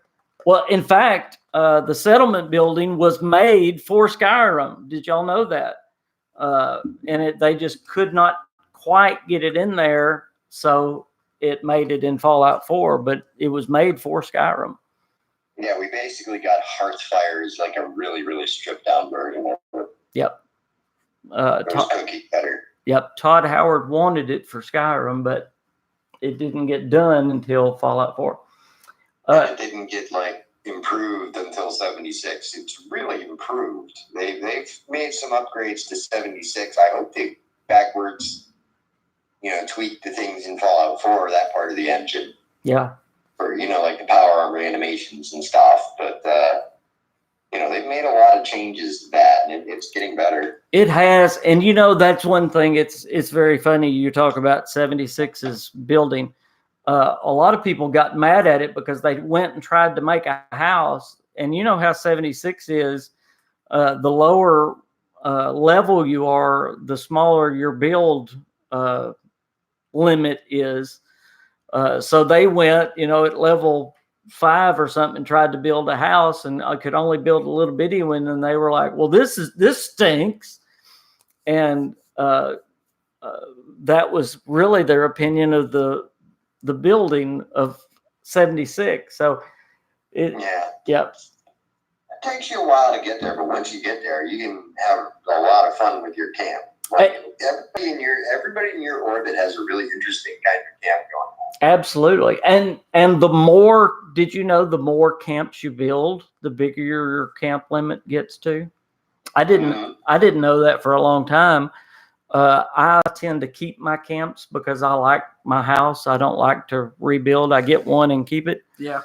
Well, in fact, the settlement building was made for Skyrim. Did y'all know that? And they just could not quite get it in there, so it made it in Fallout 4, but it was made for Skyrim. Yeah, we basically got Hearthfire as like a really, really stripped down version. Yep. Cookie cutter. Yep. Todd Howard wanted it for Skyrim, but it didn't get done until Fallout 4. It didn't get improved until 76. It's really improved. They've made some upgrades to 76. I hope they backwards, tweak the things in Fallout 4, that part of the engine. Yeah. For, like the power armor animations and stuff. But, they've made a lot of changes to that, and it's getting better. It has. And, that's one thing. It's very funny. You talk about 76's building. A lot of people got mad at it because they went and tried to make a house. And you know how 76 is. The lower level you are, the smaller your build limit is. So they went, at level 5 or something, and tried to build a house, and I could only build a little bitty one. And they were like, well, this stinks. And that was really their opinion of the building of 76. So Yep. It takes you a while to get there, but once you get there, you can have a lot of fun with your camp. Everybody in your orbit has a really interesting kind of camp going on. Absolutely. And the more, did you know, the more camps you build, the bigger your camp limit gets to? I didn't know that for a long time. I tend to keep my camps because I like my house. I don't like to rebuild. I get one and keep it. Yeah.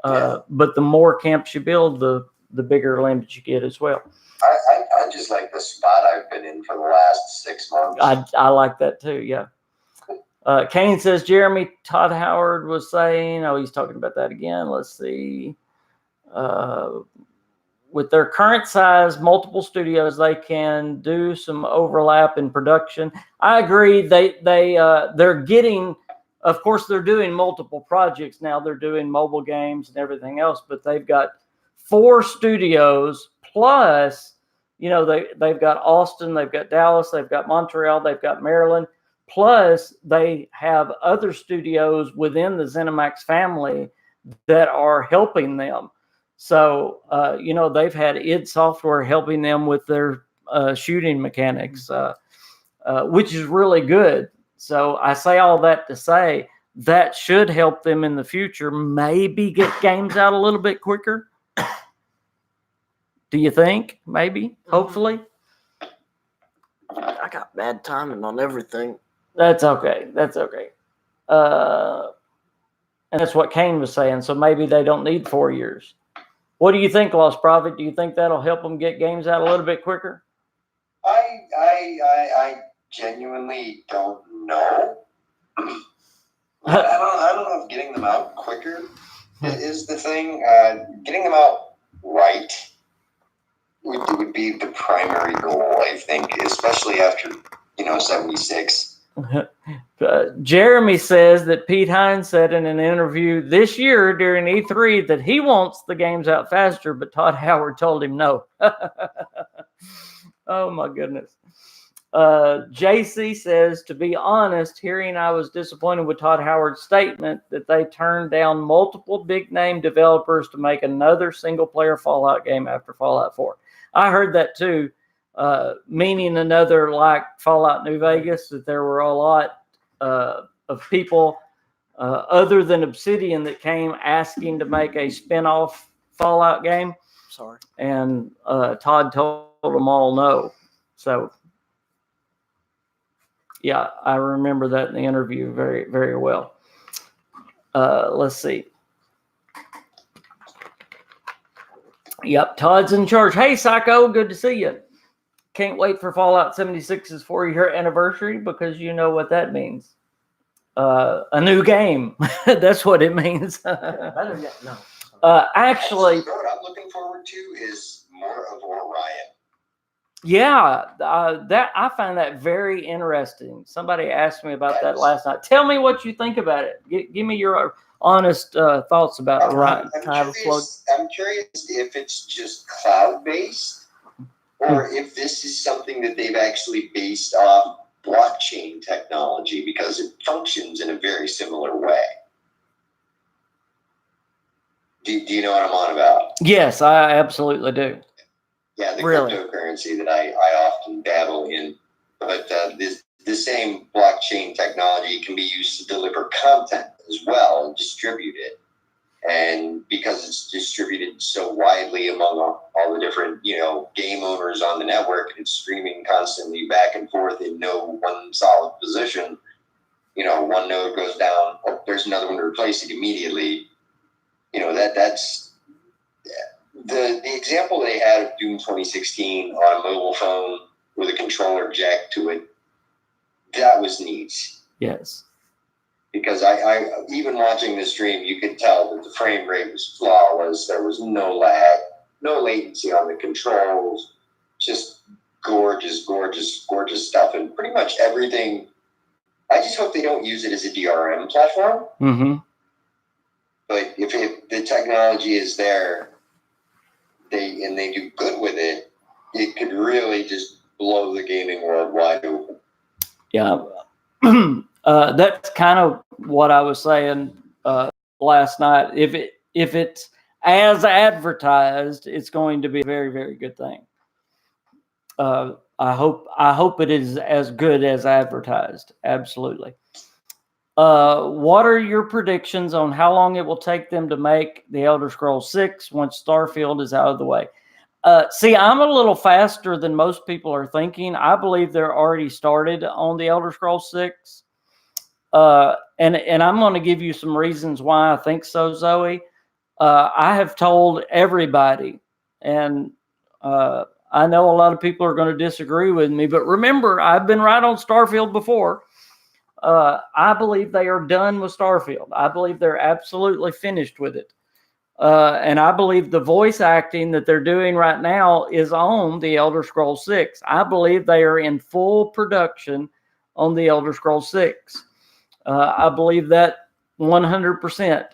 But the more camps you build, the bigger limit you get as well. I just like the spot I've been in for the last 6 months. I like that too. Yeah. Kane says, Jeremy, Todd Howard was saying, he's talking about that again. Let's see. with their current size, multiple studios, they can do some overlap in production. I agree. They're getting, of course, they're doing multiple projects now. They're doing mobile games and everything else, but they've got 4 studios plus, they've got Austin, they've got Dallas, they've got Montreal, they've got Maryland. Plus, they have other studios within the ZeniMax family that are helping them. So, they've had id Software helping them with their shooting mechanics, which is really good. So I say all that to say that should help them in the future, maybe get games out a little bit quicker. Do you think? Maybe, hopefully. I got bad timing on everything. That's okay. And that's what Kane was saying. So maybe they don't need 4 years. What do you think, Lost Prophet? Do you think that'll help them get games out a little bit quicker? I genuinely don't know. I don't know if getting them out quicker is the thing. Getting them out right would be the primary goal, I think, especially after 76. Jeremy says that Pete Hines said in an interview this year during E3 that he wants the games out faster, but Todd Howard told him no. Oh my goodness. JC says, to be honest, I was disappointed with Todd Howard's statement that they turned down multiple big name developers to make another single player Fallout game after Fallout 4. I heard that too. Meaning another like Fallout New Vegas, that there were a lot of people other than Obsidian that came asking to make a spin-off Fallout game. Sorry. And Todd told them all no. So, yeah, I remember that in the interview very, very well. Let's see. Yep, Todd's in charge. Hey, Psycho, good to see you. Can't wait for Fallout 76's 4-year anniversary because you know what that means. A new game. That's what it means. Actually, what I'm looking forward to is more of Orion. Yeah, that I find that very interesting. Somebody asked me about that last night. Tell me what you think about it. Give me your honest thoughts about Orion. I'm curious if it's just cloud-based or if this is something that they've actually based off blockchain technology because it functions in a very similar way. Do you know what I'm on about? Yes, I absolutely do. Yeah, the cryptocurrency that I often dabble in. But the same blockchain technology can be used to deliver content as well and distribute it. And because it's distributed so widely among all the different, game owners on the network, and it's streaming constantly back and forth in no one solid position, one node goes down, oh, there's another one to replace it immediately. That's the example they had of Doom 2016 on a mobile phone with a controller jacked to it. That was neat. Yes. Because I even watching the stream, you could tell that the frame rate was flawless. There was no lag, no latency on the controls. Just gorgeous, gorgeous, gorgeous stuff. And pretty much everything. I just hope they don't use it as a DRM platform. Mm-hmm. But if the technology is there, they do good with it, it could really just blow the gaming world wide open. Yeah. That's kind of what I was saying last night. If it's as advertised, it's going to be a very, very good thing. I hope it is as good as advertised. Absolutely. What are your predictions on how long it will take them to make The Elder Scrolls 6 once Starfield is out of the way? See, I'm a little faster than most people are thinking. I believe they're already started on The Elder Scrolls 6. And I'm going to give you some reasons why I think so, Zoe. I have told everybody, and I know a lot of people are going to disagree with me, but remember, I've been right on Starfield before. I believe they are done with Starfield. I believe they're absolutely finished with it. And I believe the voice acting that they're doing right now is on the Elder Scrolls 6. I believe they are in full production on the Elder Scrolls 6. I believe that 100%.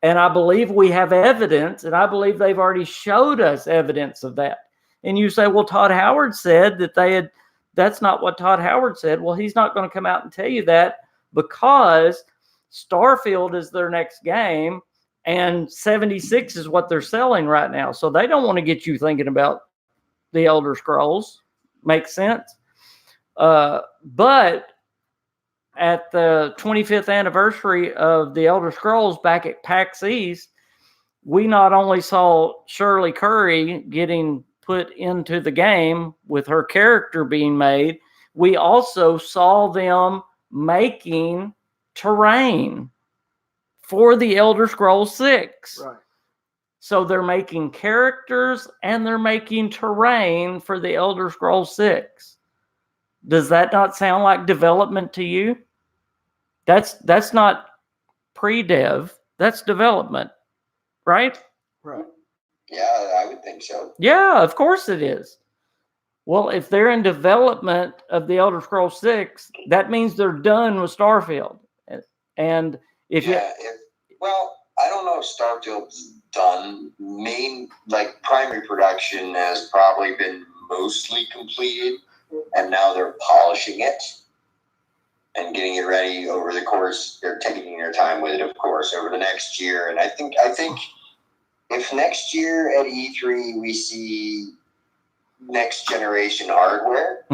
And I believe we have evidence, and I believe they've already showed us evidence of that. And you say, well, Todd Howard said that they had. That's not what Todd Howard said. Well, he's not going to come out and tell you that because Starfield is their next game, and 76 is what they're selling right now. So they don't want to get you thinking about the Elder Scrolls. Makes sense? But at the 25th anniversary of the Elder Scrolls back at PAX East, we not only saw Shirley Curry getting put into the game with her character being made, we also saw them making terrain for the Elder Scrolls 6. Right. So they're making characters and they're making terrain for the Elder Scrolls 6. Does that not sound like development to you? That's not pre-dev, that's development, right? Right. Yeah, I would think so. Yeah, of course it is. Well, if they're in development of the Elder Scrolls 6, that means they're done with Starfield. And well, I don't know if Starfield's done. Primary production has probably been mostly completed, and now they're polishing it and getting it ready over the course. They're taking their time with it, of course, over the next year. And I think if next year at E3 we see next generation hardware,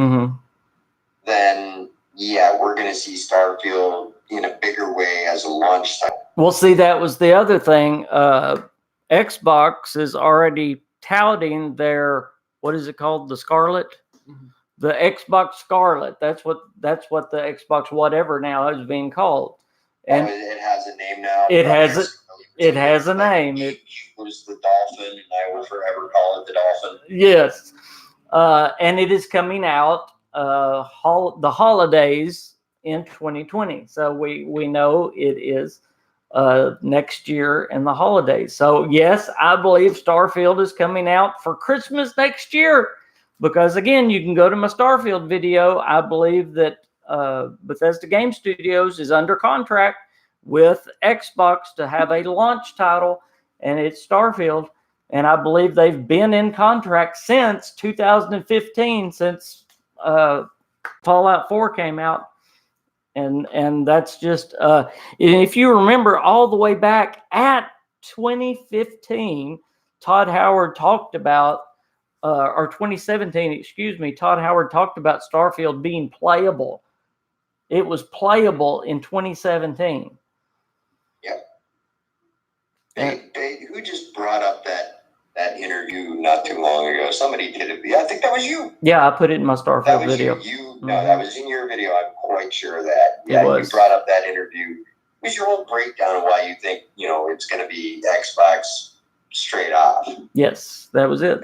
then yeah, we're going to see Starfield in a bigger way as a launch title. Well, see, that was the other thing. Xbox is already touting their, what is it called? The Scarlet? Mm-hmm. The Xbox Scarlet. That's what the Xbox whatever now is being called. And it has a name now. It has a name. It was the Dolphin, and I will forever call it the Dolphin. Yes. And it is coming out the holidays in 2020. So we know it is next year in the holidays. So yes, I believe Starfield is coming out for Christmas next year, because again, you can go to my Starfield video. I believe that Bethesda Game Studios is under contract with Xbox to have a launch title, and it's Starfield. And I believe they've been in contract since 2015, since Fallout 4 came out. And that's just, if you remember all the way back at 2015, Todd Howard talked about, or 2017, excuse me, Todd Howard talked about Starfield being playable. It was playable in 2017. Yep. Who just brought up that interview not too long ago? Somebody did it. I think that was you. Yeah, I put it in my Starfield video. No, that was in your video. I'm quite sure of that. Yeah, you brought up that interview. What's your whole breakdown of why you think it's going to be Xbox straight off? Yes, that was it.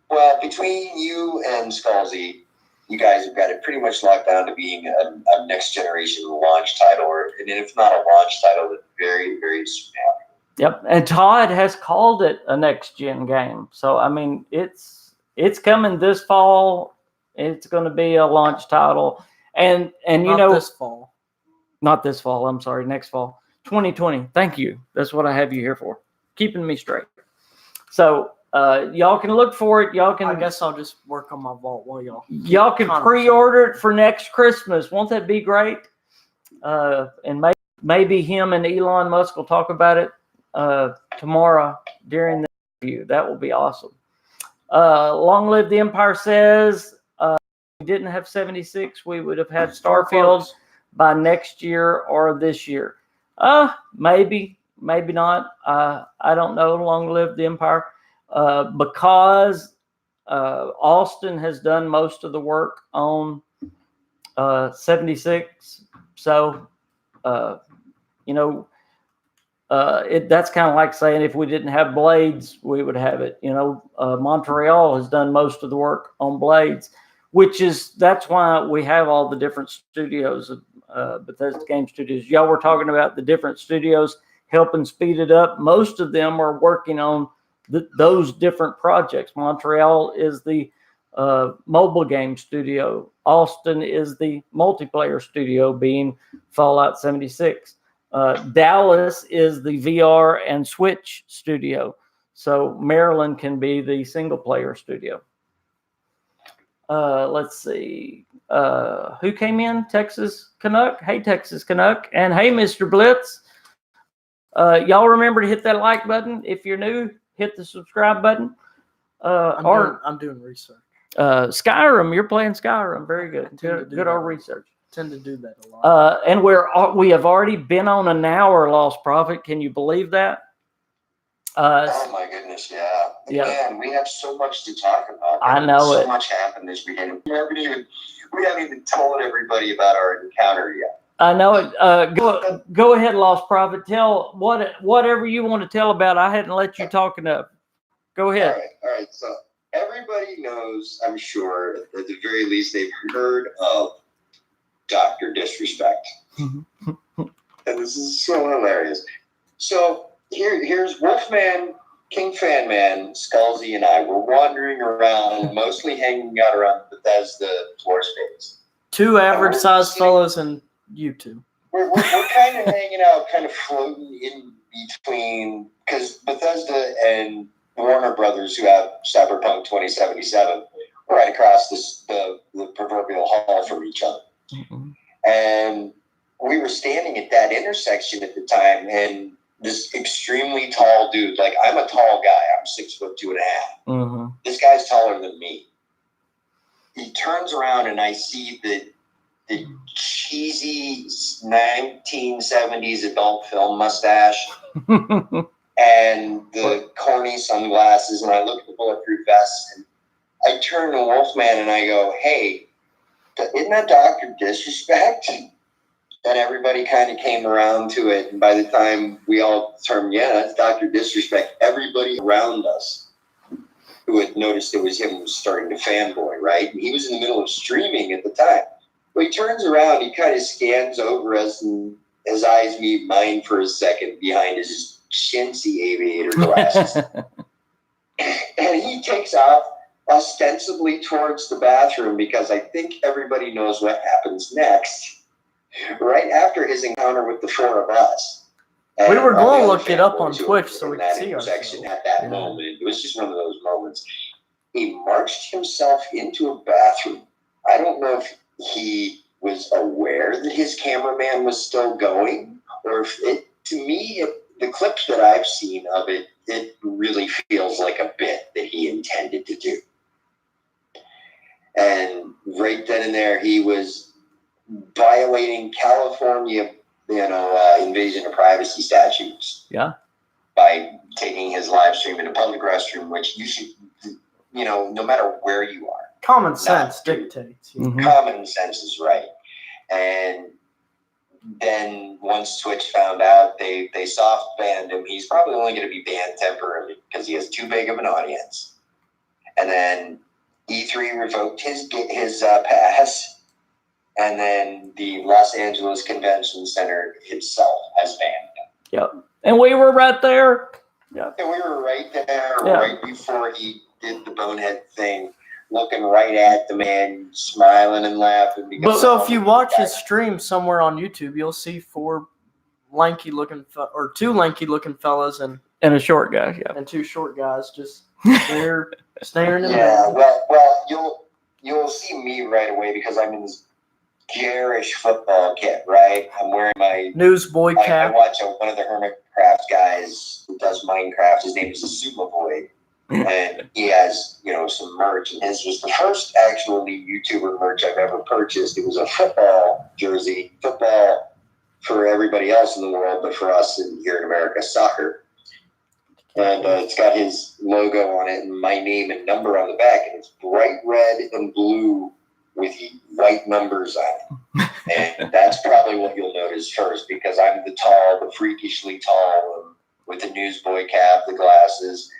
Well, between you and Scalzi, you guys have got it pretty much locked down to being a next generation launch title, and if not a launch title, then very, very soon after. Yep, and Todd has called it a next gen game. So I mean, it's coming this fall. It's going to be a launch title, and not this fall. Not this fall. I'm sorry, next fall, 2020. Thank you. That's what I have you here for, keeping me straight. So y'all can look for it. Y'all can. I guess I'll just work on my vault while y'all can pre-order it for next Christmas. Won't that be great? And maybe him and Elon Musk will talk about it tomorrow during the interview. That will be awesome. Long Live the Empire says, if we didn't have 76, we would have had Starfield by next year or this year. Maybe not. I don't know. Long Live the Empire. Because Austin has done most of the work on 76. So, that's kind of like saying if we didn't have Blades, we would have it. Montreal has done most of the work on Blades, that's why we have all the different studios, Bethesda Game Studios. Y'all were talking about the different studios. helping speed it up. Most of them are working on those different projects. Montreal is the mobile game studio. Austin is the multiplayer studio, being Fallout 76. Dallas is the VR and Switch studio. So Maryland can be the single player studio. Let's see. Who came in? Texas Canuck. Hey, Texas Canuck. And hey, Mr. Blitz. Y'all remember to hit that like button. If you're new, hit the subscribe button. I'm doing research. Skyrim, you're playing Skyrim. Very good. Good old research. Tend to do that a lot. And we have already been on an hour, Lost Prophet. Can you believe that? Oh my goodness, yeah. Yeah. Man, we have so much to talk about. I know so it. much happened this weekend. We haven't even told everybody about our encounter yet. I know it. Go ahead, Lost Prophet. Tell whatever you want to tell about. I hadn't let you talk enough. Go ahead. All right. So everybody knows, I'm sure, at the very least, they've heard of Dr. Disrespect. And this is so hilarious. So here's WolfMan, KingFanMan, Skullsy, and I. We're wandering around, mostly hanging out around the Bethesda floor space. Two average-sized fellows and you two. We're kind of hanging out, kind of floating in between, because Bethesda and Warner Brothers, who have Cyberpunk 2077, right across the proverbial hall from each other. Mm-hmm. And we were standing at that intersection at the time, and this extremely tall dude, like, I'm a tall guy, I'm 6'2.5". Mm-hmm. This guy's taller than me. He turns around and I see the cheesy 1970s adult film mustache and the corny sunglasses, and I look at the bulletproof vest, and I turn to Wolfman and I go, hey, isn't that Dr. Disrespect? And everybody kind of came around to it, and by the time we all turned, yeah, that's Dr. Disrespect, everybody around us who had noticed it was him was starting to fanboy, right? And he was in the middle of streaming at the time. But he turns around, he kind of scans over us, and his eyes meet mine for a second behind his chintzy aviator glasses. And he takes off ostensibly towards the bathroom, because I think everybody knows what happens next. Right after his encounter with the four of us. We were going to look it up on Twitch so we could see ourselves. At that moment, it was just one of those moments. He marched himself into a bathroom. I don't know if he was aware that his cameraman was still going, or if the clips that I've seen of it, it really feels like a bit that he intended to do. And right then and there, he was violating California, invasion of privacy statutes. Yeah. By taking his live stream in a public restroom, which you should, no matter where you are. Common sense dictates. Mm-hmm. Common sense is right. And then once Twitch found out, they soft banned him. He's probably only going to be banned temporarily because he has too big of an audience. And then E3 revoked his pass, and then the Los Angeles Convention Center itself has banned him. Yep. And we were right there. Yep. And we were right there, right before he did the bonehead thing, looking right at the man, smiling and laughing. But so if you watch his stream somewhere on YouTube, you'll see two lanky looking fellas and a short guy, and two short guys just staring in the Yeah, well, you'll see me right away because I'm in this garish football kit, right? I'm wearing my newsboy cap. I watch one of the Hermitcraft guys who does Minecraft. His name is Asuma Boy. And he has, some merch. And his was the first actually YouTuber merch I've ever purchased. It was a football jersey. Football for everybody else in the world, but for us here in America, soccer. And it's got his logo on it and my name and number on the back. And it's bright red and blue with white numbers on it. And that's probably what you'll notice first, because I'm the freakishly tall, with the newsboy cap, the glasses.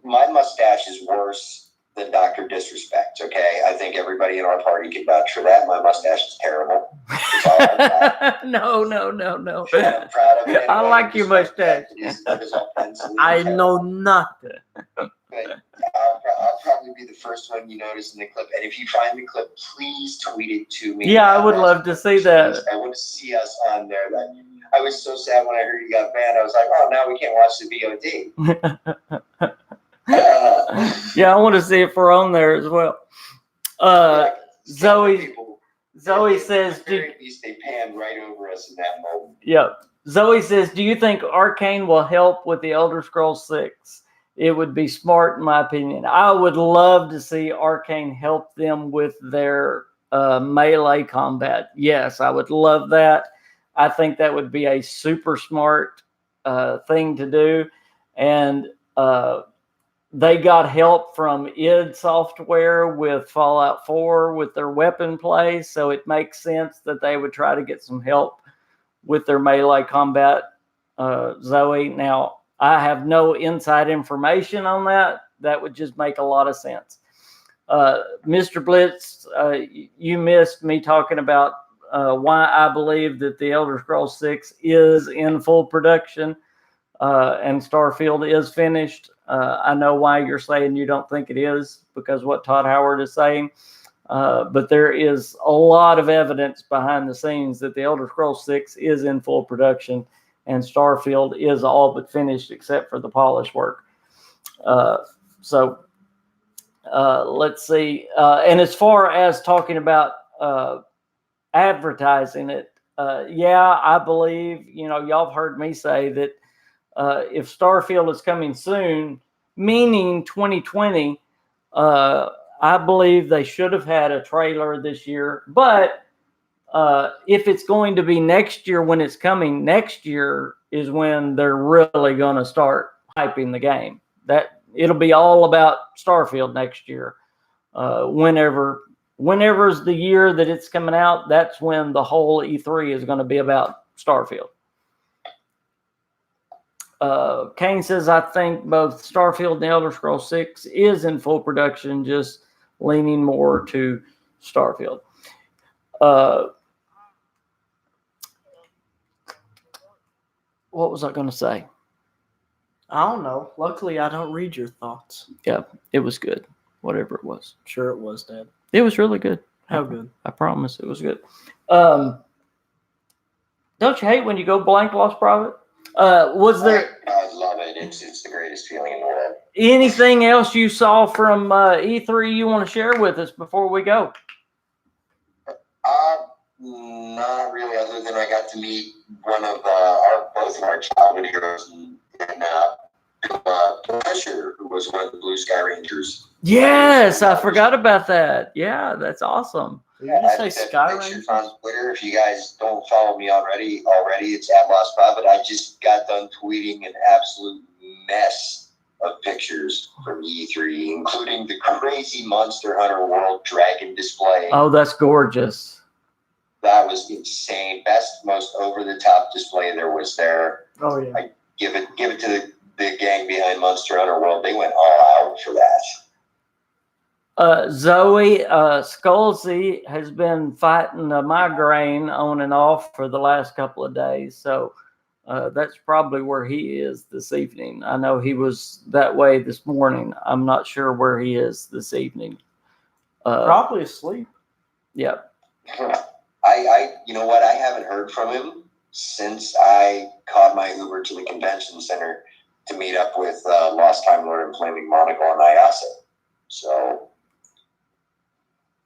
My mustache is worse than Dr. Disrespect, okay? I think everybody in our party can vouch for that. My mustache is terrible. It's all right. No. I'm proud of it. I like your mustache. It is all pencil. I know nothing. But I'll probably be the first one you notice in the clip. And if you find the clip, please tweet it to me. Yeah, I would love to see that. I want to see us on there. I was so sad when I heard you got banned. I was like, oh, now we can't watch the VOD. Yeah, I want to see if we're on there as well. Zoe says, at least they panned right over us in that moment. Yeah. Zoe says, do you think Arcane will help with the Elder Scrolls 6? It would be smart, in my opinion. I would love to see Arcane help them with their melee combat. Yes, I would love that. I think that would be a super smart thing to do. And they got help from id Software with Fallout 4 with their weapon play, so it makes sense that they would try to get some help with their melee combat, Zoe. Now, I have no inside information on that. That would just make a lot of sense. Mr. Blitz, you missed me talking about why I believe that the Elder Scrolls 6 is in full production and Starfield is finished. I know why you're saying you don't think it is, because what Todd Howard is saying. But there is a lot of evidence behind the scenes that the Elder Scrolls 6 is in full production and Starfield is all but finished except for the polish work. So let's see. And as far as talking about advertising it, yeah, I believe, y'all have heard me say that if Starfield is coming soon, meaning 2020, I believe they should have had a trailer this year. But if it's going to be next year when it's coming, next year is when they're really going to start hyping the game. That it'll be all about Starfield next year. Whenever's the year that it's coming out, that's when the whole E3 is going to be about Starfield. Kane says, I think both Starfield and Elder Scrolls 6 is in full production, just leaning more to Starfield. What was I going to say? I don't know. Luckily, I don't read your thoughts. Yeah, it was good. Whatever it was. Sure it was, Dad. It was really good. How good? I promise it was good. Don't you hate when you go blank, Lost Prophet? Was there... I love it. It's the greatest feeling in the world. Anything else you saw from E3 you want to share with us before we go? Not really, other than I got to meet one of both of our childhood heroes, and Bill Fisher, who was one of the Blue Sky Rangers. Yes, I forgot about that. Yeah, that's awesome. Did you say Sky Rangers? On Twitter. If you guys don't follow me already, it's at Lost Prophet. I just got done tweeting an absolute mess of pictures from E3, including the crazy Monster Hunter World Dragon display. Oh, that's gorgeous. That was insane. Best, most over-the-top display there was there. Oh, yeah. I give it to the gang behind Monster Hunter World. They went all out for that. Zoe, Scolsey has been fighting a migraine on and off for the last couple of days. So that's probably where he is this evening. I know he was that way this morning. I'm not sure where he is this evening. Probably asleep. Yeah. You know what? I haven't heard from him since I caught my Uber to the convention center to meet up with Lost Time Lord and Flaming Monaco and Ayase. So.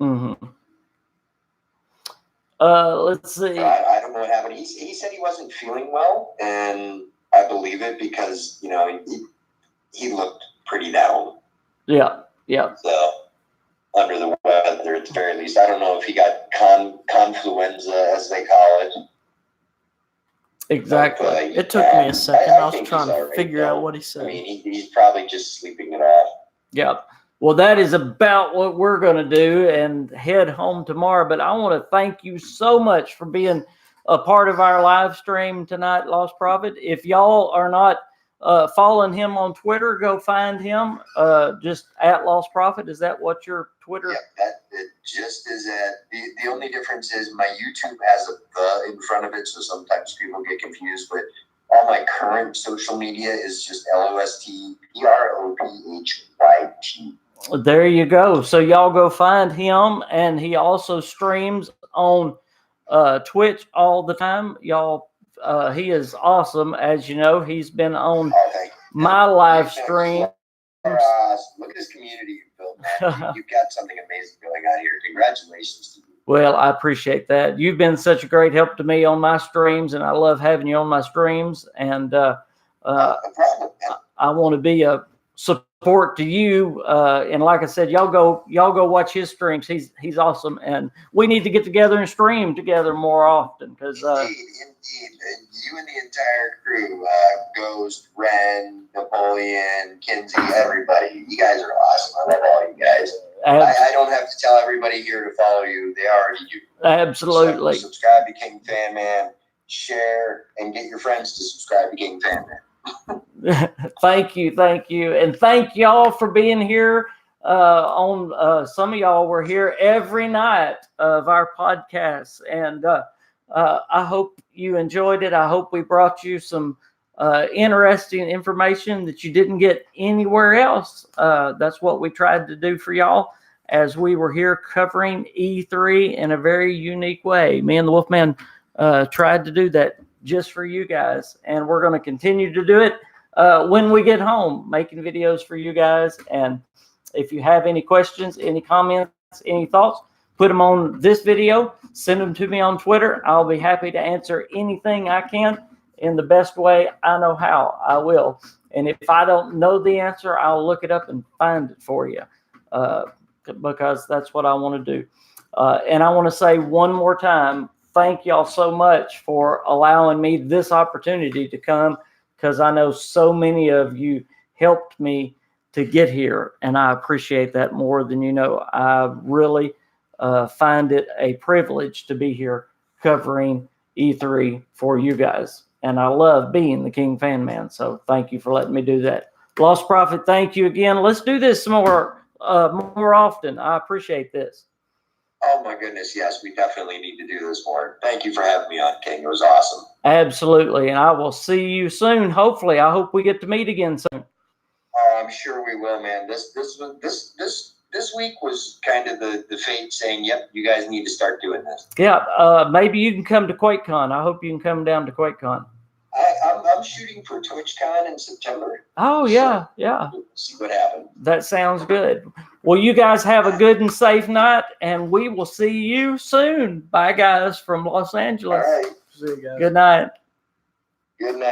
Mm-hmm. Let's see. I don't know what happened. He said he wasn't feeling well, and I believe it because, he looked pretty down. Yeah. So, under the weather at the very least. I don't know if he got confluenza, as they call it. Exactly. But, it took me a second. I was trying to figure out what he said. I mean, he's probably just sleeping it off. Yeah. Well, that is about what we're going to do and head home tomorrow. But I want to thank you so much for being a part of our live stream tonight, Lost Prophet. If y'all are not following him on Twitter, go find him. Just at Lost Prophet. Is that what your Twitter? Yep, that it just is at the only difference is my YouTube has a "the" in front of it, so sometimes people get confused. But all my current social media is just LOSTPROPHYT. There you go. So y'all go find him, and he also streams on Twitch all the time. Y'all, he is awesome. As you know, he's been on my live stream. Look at this community you built, man. You've got something amazing going on here. Congratulations to you. Well, I appreciate that. You've been such a great help to me on my streams, and I love having you on my streams. And No problem, man. I want to be a support to you. And like I said, y'all go watch his streams. He's awesome, and we need to get together and stream together more often because Indeed. And you and the entire crew, Ghost, Ren, Napoleon, Kinsey, everybody. You guys are awesome. I love all you guys. I don't have to tell everybody here to follow you. They already do. Absolutely. So subscribe to KingFanMan, share, and get your friends to subscribe to KingFanMan. Thank you, and thank y'all for being here. Some of y'all were here every night of our podcast, and I hope you enjoyed it. I hope we brought you some interesting information that you didn't get anywhere else. That's what we tried to do for y'all as we were here covering E3 in a very unique way. Me and the Wolfman tried to do that just for you guys, and we're going to continue to do it when we get home, making videos for you guys. And if you have any questions, any comments, any thoughts, put them on this video, send them to me on Twitter. I'll be happy to answer anything I can in the best way I know how. I will. And if I don't know the answer, I'll look it up and find it for you because that's what I want to do. And I want to say one more time, thank y'all so much for allowing me this opportunity to come, because I know so many of you helped me to get here, and I appreciate that more than you know. I really find it a privilege to be here covering E3 for you guys, and I love being the KingFanMan, so thank you for letting me do that. Lost Prophet, thank you again. Let's do this more often. I appreciate this. Oh my goodness, yes, we definitely need to do this more. Thank you for having me on, King. It was awesome. Absolutely, and I will see you soon. Hopefully, I hope we get to meet again soon. Oh, I'm sure we will, man. This week was kind of the fate saying, "Yep, you guys need to start doing this." Yeah, maybe you can come to QuakeCon. I hope you can come down to QuakeCon. I'm shooting for TwitchCon in September. Oh yeah, yeah. We'll see what happens. That sounds good. Well, you guys have a good and safe night, and we will see you soon. Bye, guys, from Los Angeles. All right. See you guys. Good night. Good night.